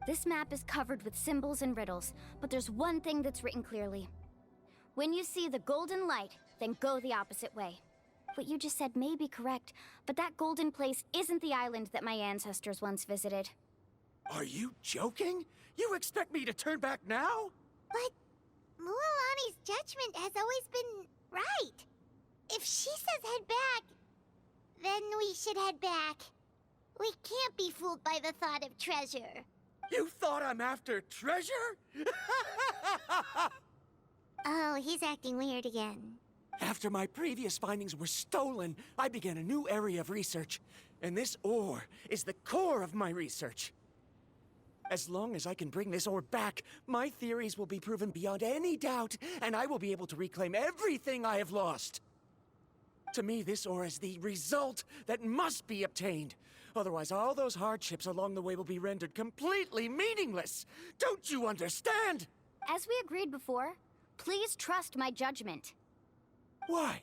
This map is covered with symbols and riddles, but there's one thing that's written clearly. When you see the golden light, then go the opposite way. What you just said may be correct, but that golden place isn't the island that my ancestors once visited. Are you joking? You expect me to turn back now? But Mualani's judgment has always been right. If she says head back, then we should head back. We can't be fooled by the thought of treasure. You thought I'm after treasure? Oh, he's acting weird again. After my previous findings were stolen, I began a new area of research. And this ore is the core of my research. As long as I can bring this ore back, my theories will be proven beyond any doubt, and I will be able to reclaim everything I have lost. To me, this ore is the result that must be obtained. Otherwise, all those hardships along the way will be rendered completely meaningless. Don't you understand? As we agreed before, please trust my judgment. Why?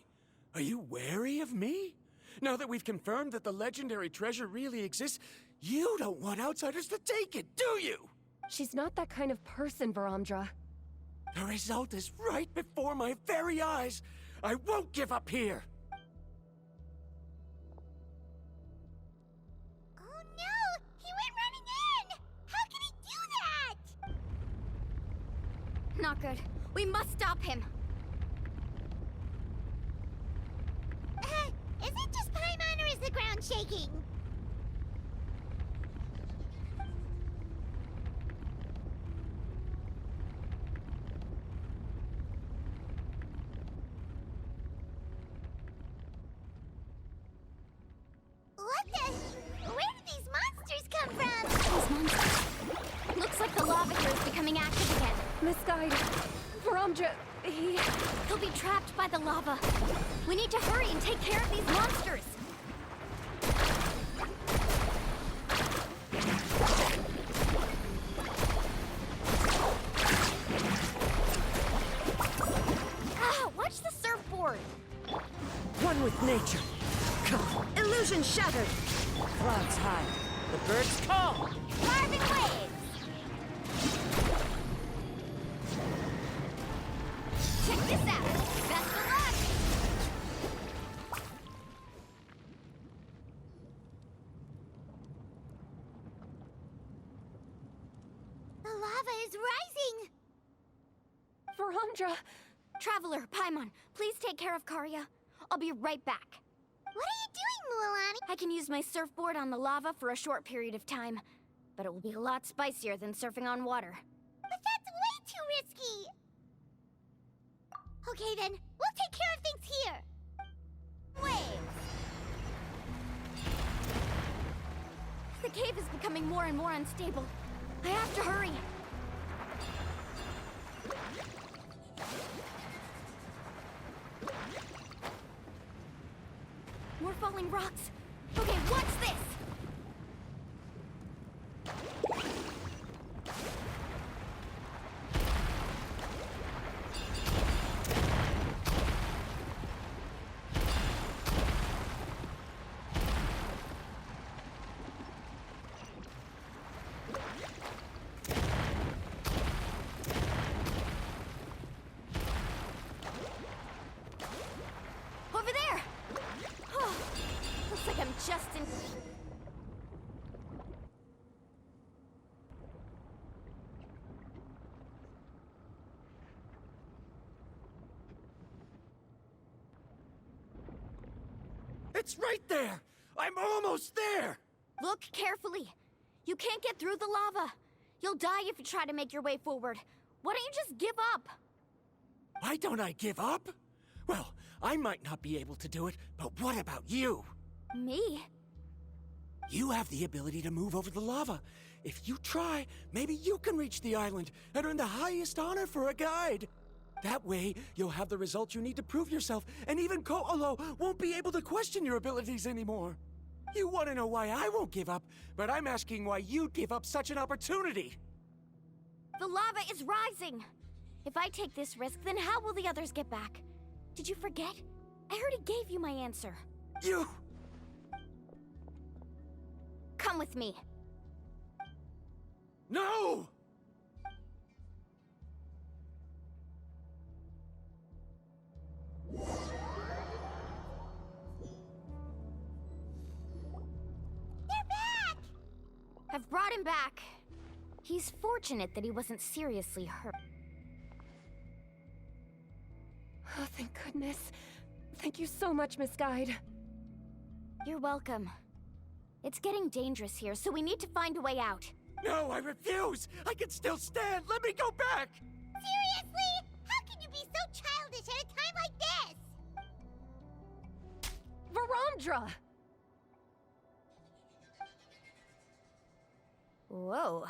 Are you wary of me? Now that we've confirmed that the legendary treasure really exists, you don't want outsiders to take it, do you? She's not that kind of person, Varandra. The result is right before my very eyes. I won't give up here. Oh no! He went running in! How can he do that? Not good. We must stop him. Is it just Paimon or is the ground shaking? What the? Where did these monsters come from? These monsters. Looks like the lava here is becoming active again. Miss Guide, Varandra, He'll be trapped by the lava. We need to hurry and take care of these monsters. Ah, watch the surfboard. One with nature. Illusion shattered. Clouds high. The birds call. Carving waves! Check this out. Best of luck. The lava is rising! Varandra! Traveler, Paimon, please take care of Karya. I'll be right back. What are you doing, Mualani? I can use my surfboard on the lava for a short period of time, but it will be a lot spicier than surfing on water. But that's way too risky! Okay then, we'll take care of things here! Waves! The cave is becoming more and more unstable. I have to hurry. falling rocks. Okay, what's this? Over there! Oh, looks like I'm just in... It's right there! I'm almost there! Look carefully. You can't get through the lava. You'll die if you try to make your way forward. Why don't you just give up? Why don't I give up? Well, I might not be able to do it, but what about you? Me? You have the ability to move over the lava. If you try, maybe you can reach the island and earn the highest honor for a guide. That way, you'll have the results you need to prove yourself, and even Ko'olo won't be able to question your abilities anymore. You want to know why I won't give up, but I'm asking why you'd give up such an opportunity. The lava is rising. If I take this risk, then how will the others get back? Did you forget? I already gave you my answer. You... Come with me. No! I've brought him back. He's fortunate that he wasn't seriously hurt. Oh, thank goodness. Thank you so much, Miss Guide. You're welcome. It's getting dangerous here, so we need to find a way out. No, I refuse! I can still stand! Let me go back! Seriously? How can you be so childish at a time like this? Verandra! Whoa.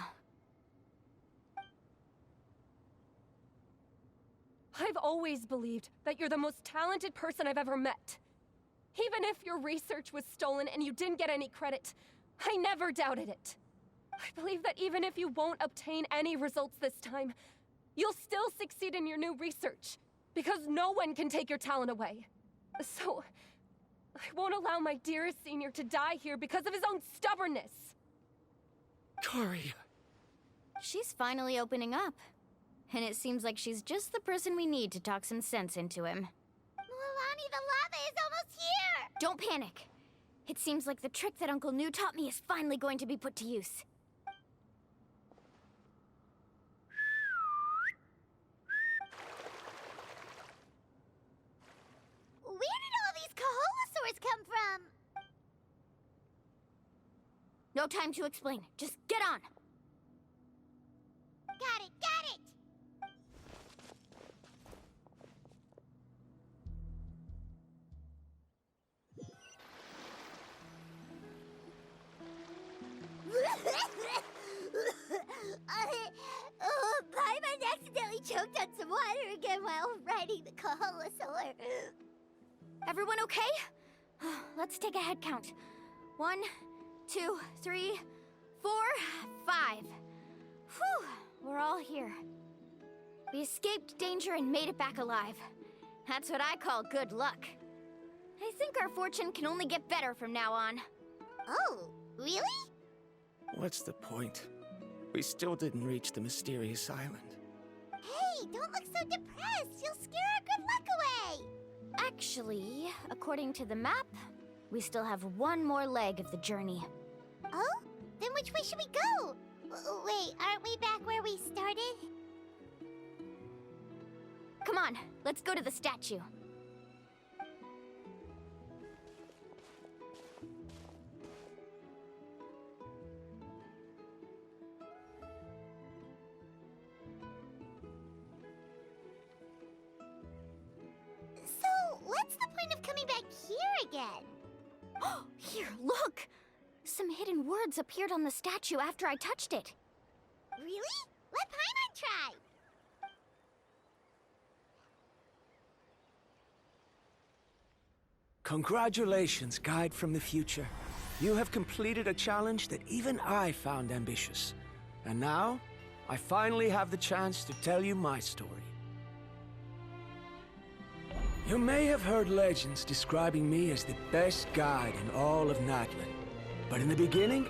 I've always believed that you're the most talented person I've ever met. Even if your research was stolen and you didn't get any credit, I never doubted it. I believe that even if you won't obtain any results this time, you'll still succeed in your new research, because no one can take your talent away. So, I won't allow my dearest senior to die here because of his own stubbornness. Kari... She's finally opening up. And it seems like she's just the person we need to talk some sense into him. Milani, the lava is almost here! Don't panic. It seems like the trick that Uncle New taught me is finally going to be put to use. Where did all these Koholosaurs come from? No time to explain. Just get on. Got it, got it! Paimon accidentally choked on some water again while riding the Koholosaur. Everyone okay? Let's take a head count. 1, 2, 3, 4, 5. Whew, we're all here. We escaped danger and made it back alive. That's what I call good luck. I think our fortune can only get better from now on. Oh, really? What's the point? We still didn't reach the mysterious island. Hey, don't look so depressed. You'll scare our good luck away. Actually, according to the map, we still have one more leg of the journey. Oh? Then which way should we go? Wait, aren't we back where we started? Come on, let's go to the statue. So, what's the point of coming back here again? Oh, here, look! Some hidden words appeared on the statue after I touched it. Really? Let Paimon try. Congratulations, guide from the future. You have completed a challenge that even I found ambitious. And now, I finally have the chance to tell you my story. You may have heard legends describing me as the best guide in all of Natlan. But in the beginning,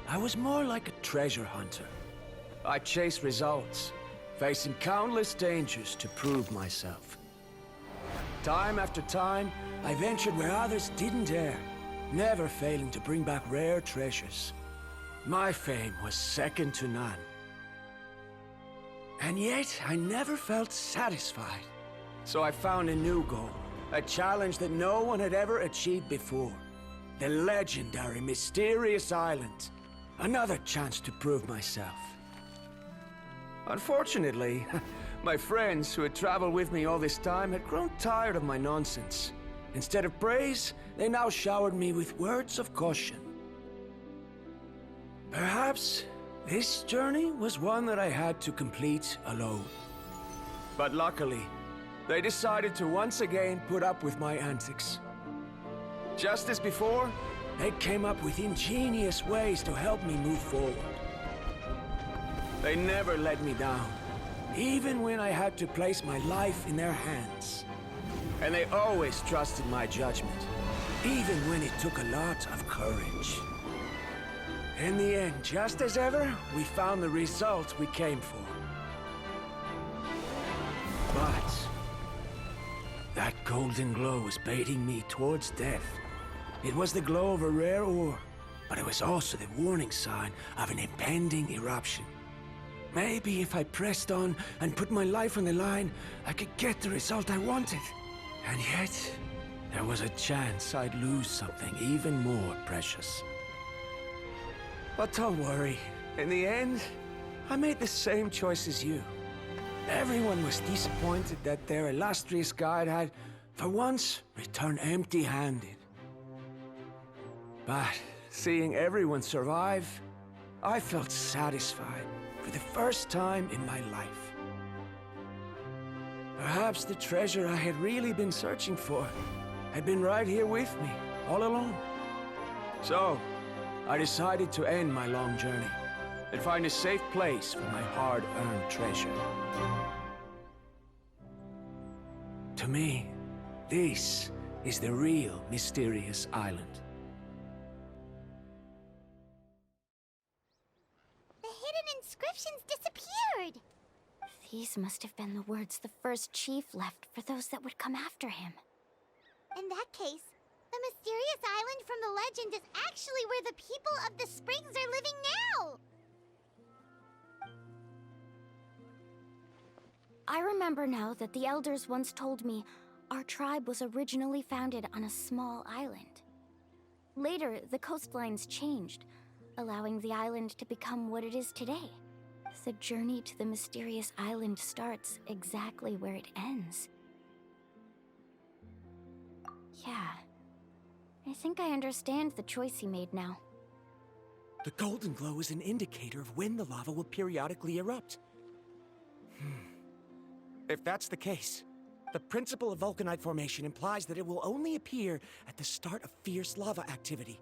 I was more like a treasure hunter. I chased results, facing countless dangers to prove myself. Time after time, I ventured where others didn't dare, never failing to bring back rare treasures. My fame was second to none. And yet, I never felt satisfied. So I found a new goal, a challenge that no one had ever achieved before. The legendary, mysterious island. Another chance to prove myself. Unfortunately, my friends who had traveled with me all this time had grown tired of my nonsense. Instead of praise, they now showered me with words of caution. Perhaps this journey was one that I had to complete alone. But luckily, they decided to once again put up with my antics. Just as before, they came up with ingenious ways to help me move forward. They never let me down, even when I had to place my life in their hands. And they always trusted my judgment, even when it took a lot of courage. In the end, just as ever, we found the result we came for. But that golden glow was baiting me towards death. It was the glow of a rare ore, but it was also the warning sign of an impending eruption. Maybe if I pressed on and put my life on the line, I could get the result I wanted. And yet, there was a chance I'd lose something even more precious. But don't worry. In the end, I made the same choice as you. Everyone was disappointed that their illustrious guide had, for once, returned empty-handed. But seeing everyone survive, I felt satisfied for the first time in my life. Perhaps the treasure I had really been searching for had been right here with me, all along. So, I decided to end my long journey and find a safe place for my hard-earned treasure. To me, this is the real mysterious island. The hidden inscriptions disappeared! These must have been the words the first chief left for those that would come after him. In that case, the mysterious island from the legend is actually where the people of the springs are living now! I remember now that the elders once told me our tribe was originally founded on a small island. Later, the coastlines changed, allowing the island to become what it is today. The journey to the mysterious island starts exactly where it ends. Yeah. I think I understand the choice he made now. The golden glow is an indicator of when the lava will periodically erupt. If that's the case, the principle of vulcanite formation implies that it will only appear at the start of fierce lava activity,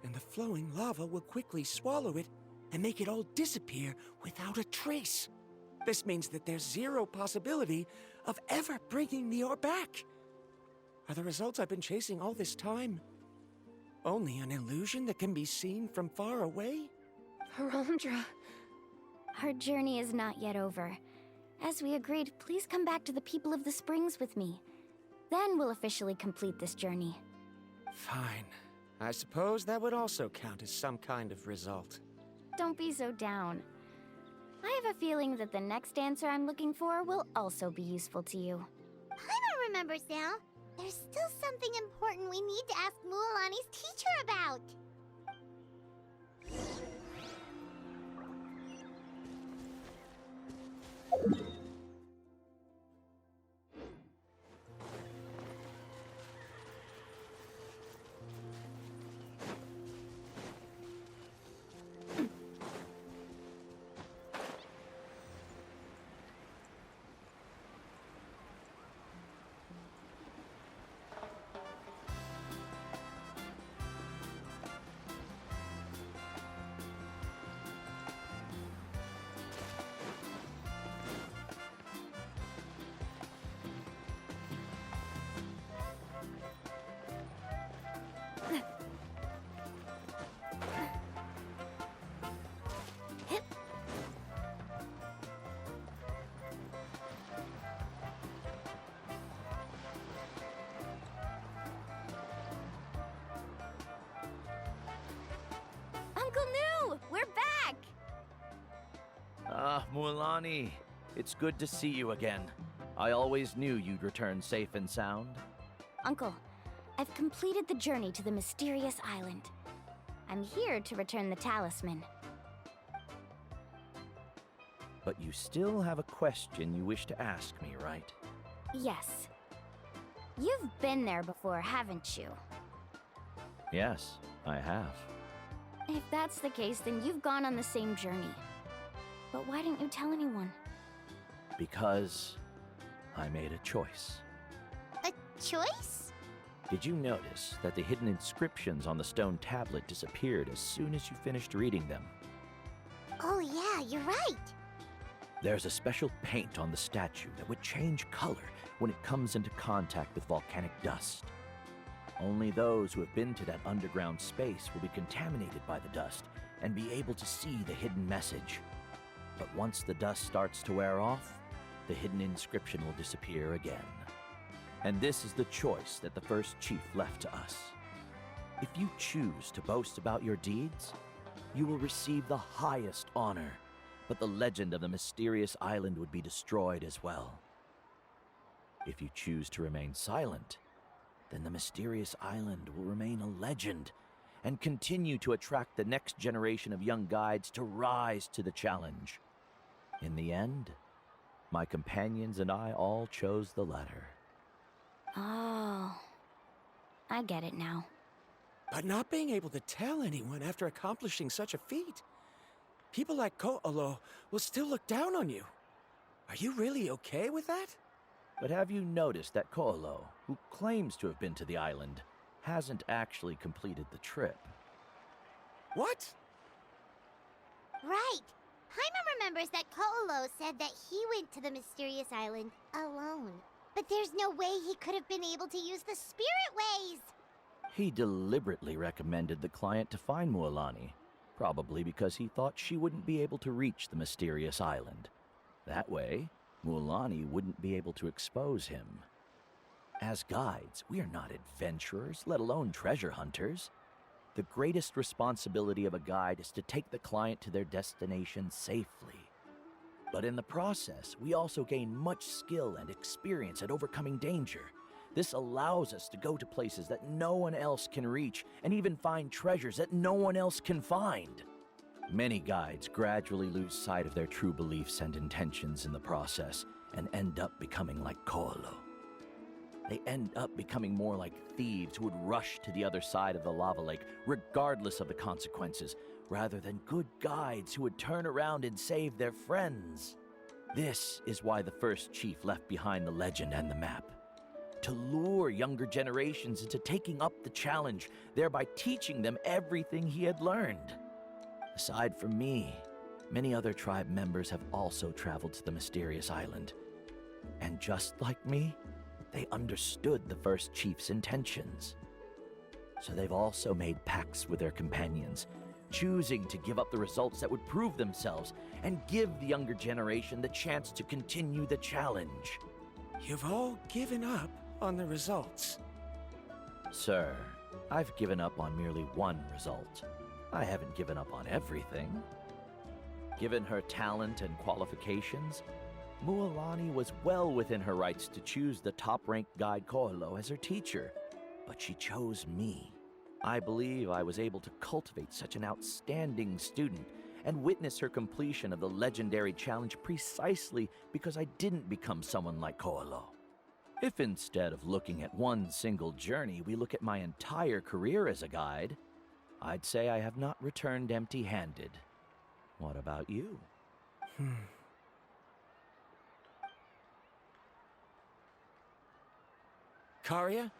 and the flowing lava will quickly swallow it and make it all disappear without a trace. This means that there's zero possibility of ever bringing the ore back. Are the results I've been chasing all this time only an illusion that can be seen from far away? Harondra. Our journey is not yet over. As we agreed, please come back to the people of the springs with me. Then we'll officially complete this journey. Fine. I suppose that would also count as some kind of result. Don't be so down. I have a feeling that the next answer I'm looking for will also be useful to you. Paimon remembers now. There's still something important we need to ask Mualani's teacher about. Mualani, it's good to see you again. I always knew you'd return safe and sound. Uncle, I've completed the journey to the mysterious island. I'm here to return the talisman. But you still have a question you wish to ask me, right? Yes. You've been there before, haven't you? Yes, I have. If that's the case, then you've gone on the same journey. But why didn't you tell anyone? Because I made a choice. A choice? Did you notice that the hidden inscriptions on the stone tablet disappeared as soon as you finished reading them? Oh yeah, you're right. There's a special paint on the statue that would change color when it comes into contact with volcanic dust. Only those who have been to that underground space will be contaminated by the dust and be able to see the hidden message. But once the dust starts to wear off, the hidden inscription will disappear again. And this is the choice that the first chief left to us. If you choose to boast about your deeds, you will receive the highest honor, but the legend of the mysterious island would be destroyed as well. If you choose to remain silent, then the mysterious island will remain a legend and continue to attract the next generation of young guides to rise to the challenge. In the end, my companions and I all chose the latter. Oh, I get it now. But not being able to tell anyone after accomplishing such a feat. People like Ko'olo will still look down on you. Are you really okay with that? But have you noticed that Ko'olo, who claims to have been to the island, hasn't actually completed the trip? What? Right. Paimon remembers that Ko'olo said that he went to the mysterious island alone. But there's no way he could have been able to use the spirit ways. He deliberately recommended the client to find Mualani, probably because he thought she wouldn't be able to reach the mysterious island. That way, Mualani wouldn't be able to expose him. As guides, we are not adventurers, let alone treasure hunters. The greatest responsibility of a guide is to take the client to their destination safely. But in the process, we also gain much skill and experience at overcoming danger. This allows us to go to places that no one else can reach, and even find treasures that no one else can find. Many guides gradually lose sight of their true beliefs and intentions in the process, and end up becoming like Ko'olo. They end up becoming more like thieves who would rush to the other side of the lava lake, regardless of the consequences, rather than good guides who would turn around and save their friends. This is why the first chief left behind the legend and the map. To lure younger generations into taking up the challenge, thereby teaching them everything he had learned. Aside from me, many other tribe members have also traveled to the mysterious island. And just like me, they understood the first chief's intentions. So they've also made pacts with their companions, choosing to give up the results that would prove themselves and give the younger generation the chance to continue the challenge. You've all given up on the results. Sir, I've given up on merely one result. I haven't given up on everything. Given her talent and qualifications, Mualani was well within her rights to choose the top-ranked guide Ko'olo as her teacher, but she chose me. I believe I was able to cultivate such an outstanding student and witness her completion of the legendary challenge precisely because I didn't become someone like Ko'olo. If instead of looking at one single journey, we look at my entire career as a guide, I'd say I have not returned empty-handed. What about you? Karia,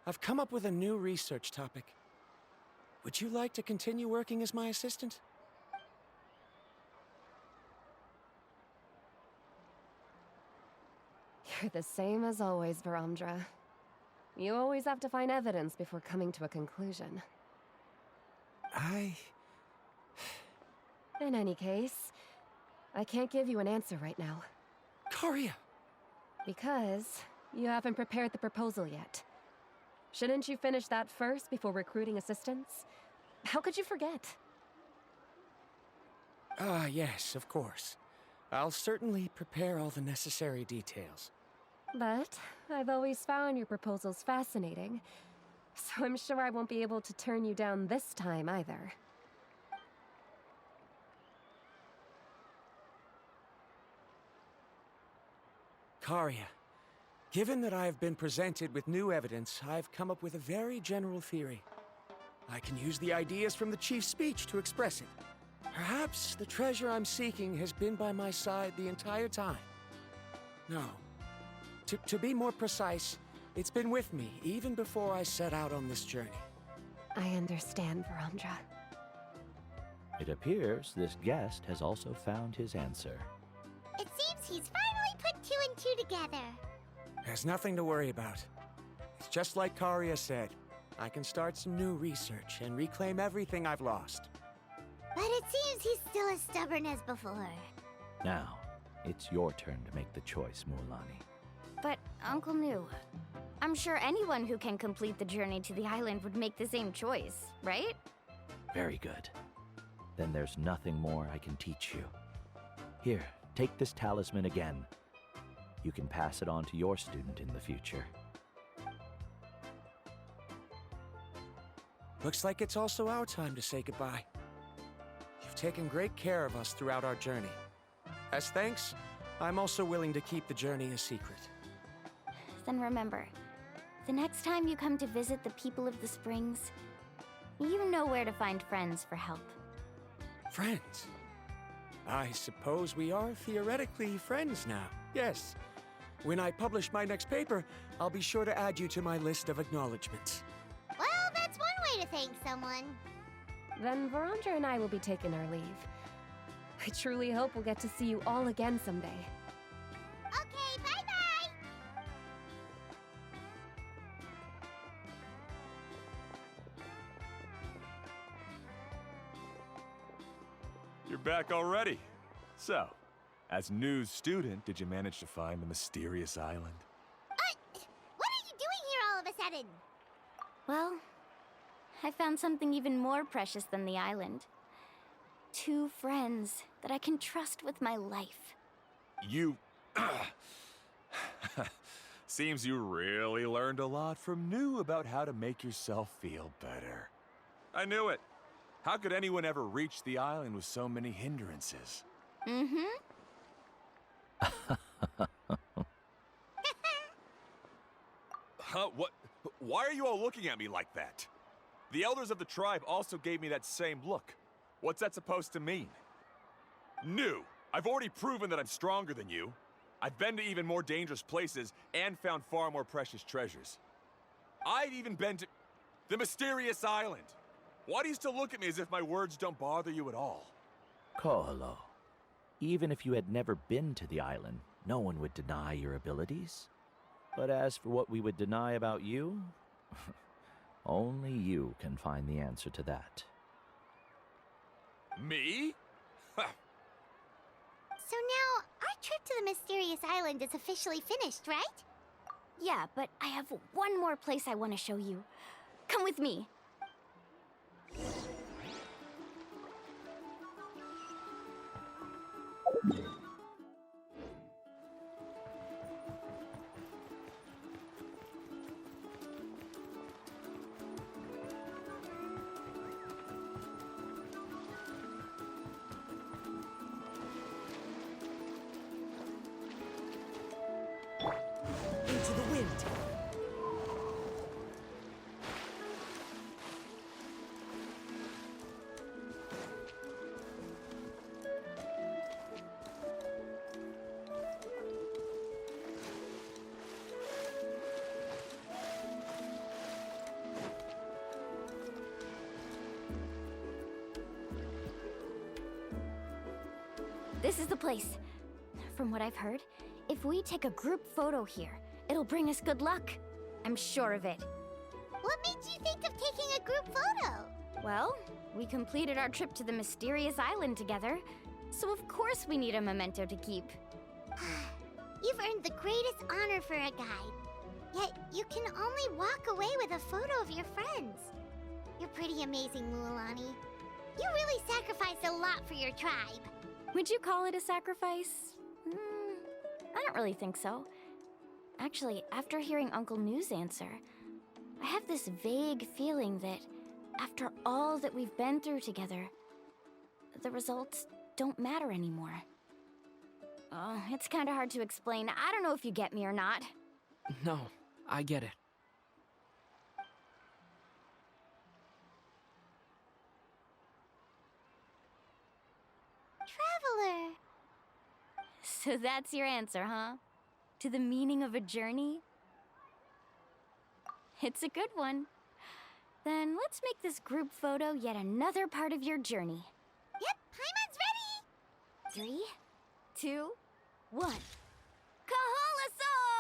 I've come up with a new research topic. Would you like to continue working as my assistant? You're the same as always, Varamdra. You always have to find evidence before coming to a conclusion. In any case, I can't give you an answer right now. Karia! Because you haven't prepared the proposal yet. Shouldn't you finish that first before recruiting assistants? How could you forget? Ah, yes, of course. I'll certainly prepare all the necessary details. But I've always found your proposals fascinating, so I'm sure I won't be able to turn you down this time either. Karia, given that I have been presented with new evidence, I've come up with a very general theory. I can use the ideas from the chief's speech to express it. Perhaps the treasure I'm seeking has been by my side the entire time. No. To be more precise, it's been with me even before I set out on this journey. I understand, Verandra. It appears this guest has also found his answer. It seems he's finally put 2 and 2 together. There's nothing to worry about. It's just like Karia said. I can start some new research and reclaim everything I've lost. But it seems he's still as stubborn as before. Now, it's your turn to make the choice, Mualani. But, Uncle New, I'm sure anyone who can complete the journey to the island would make the same choice, right? Very good. Then there's nothing more I can teach you. Here, take this talisman again. You can pass it on to your student in the future. Looks like it's also our time to say goodbye. You've taken great care of us throughout our journey. As thanks, I'm also willing to keep the journey a secret. Then remember, the next time you come to visit the people of the Springs, you know where to find friends for help. Friends? I suppose we are theoretically friends now, yes. When I publish my next paper, I'll be sure to add you to my list of acknowledgements. Well, that's one way to thank someone. Then Verandra and I will be taking our leave. I truly hope we'll get to see you all again someday. Okay, bye-bye! You're back already. So, as news student, did you manage to find the mysterious island? What are you doing here all of a sudden? Well, I found something even more precious than the island. 2 friends that I can trust with my life. You... Seems you really learned a lot from New about how to make yourself feel better. I knew it. How could anyone ever reach the island with so many hindrances? Mm-hmm. Huh? What? Why are you all looking at me like that? The elders of the tribe also gave me that same look. What's that supposed to mean? New! I've already proven that I'm stronger than you. I've been to even more dangerous places and found far more precious treasures. I've even been to the mysterious island. Why do you still look at me as if my words don't bother you at all? Koholo, even if you had never been to the island, no one would deny your abilities. But as for what we would deny about you, only you can find the answer to that. Me? So now, our trip to the mysterious island is officially finished, right? Yeah, but I have one more place I want to show you. Come with me. Into the wind. This is the place. From what I've heard, if we take a group photo here, it'll bring us good luck. I'm sure of it. What made you think of taking a group photo? Well, we completed our trip to the mysterious island together, so of course we need a memento to keep. You've earned the greatest honor for a guide. Yet, you can only walk away with a photo of your friends. You're pretty amazing, Mualani. You really sacrificed a lot for your tribe. Would you call it a sacrifice? I don't really think so. Actually, after hearing Uncle New's answer, I have this vague feeling that after all that we've been through together, the results don't matter anymore. Oh, it's kind of hard to explain. I don't know if you get me or not. No, I get it. Traveler. So that's your answer, huh? To the meaning of a journey? It's a good one. Then let's make this group photo yet another part of your journey. Yep, Paimon's ready. 3, 2, 1. Kaholasaur!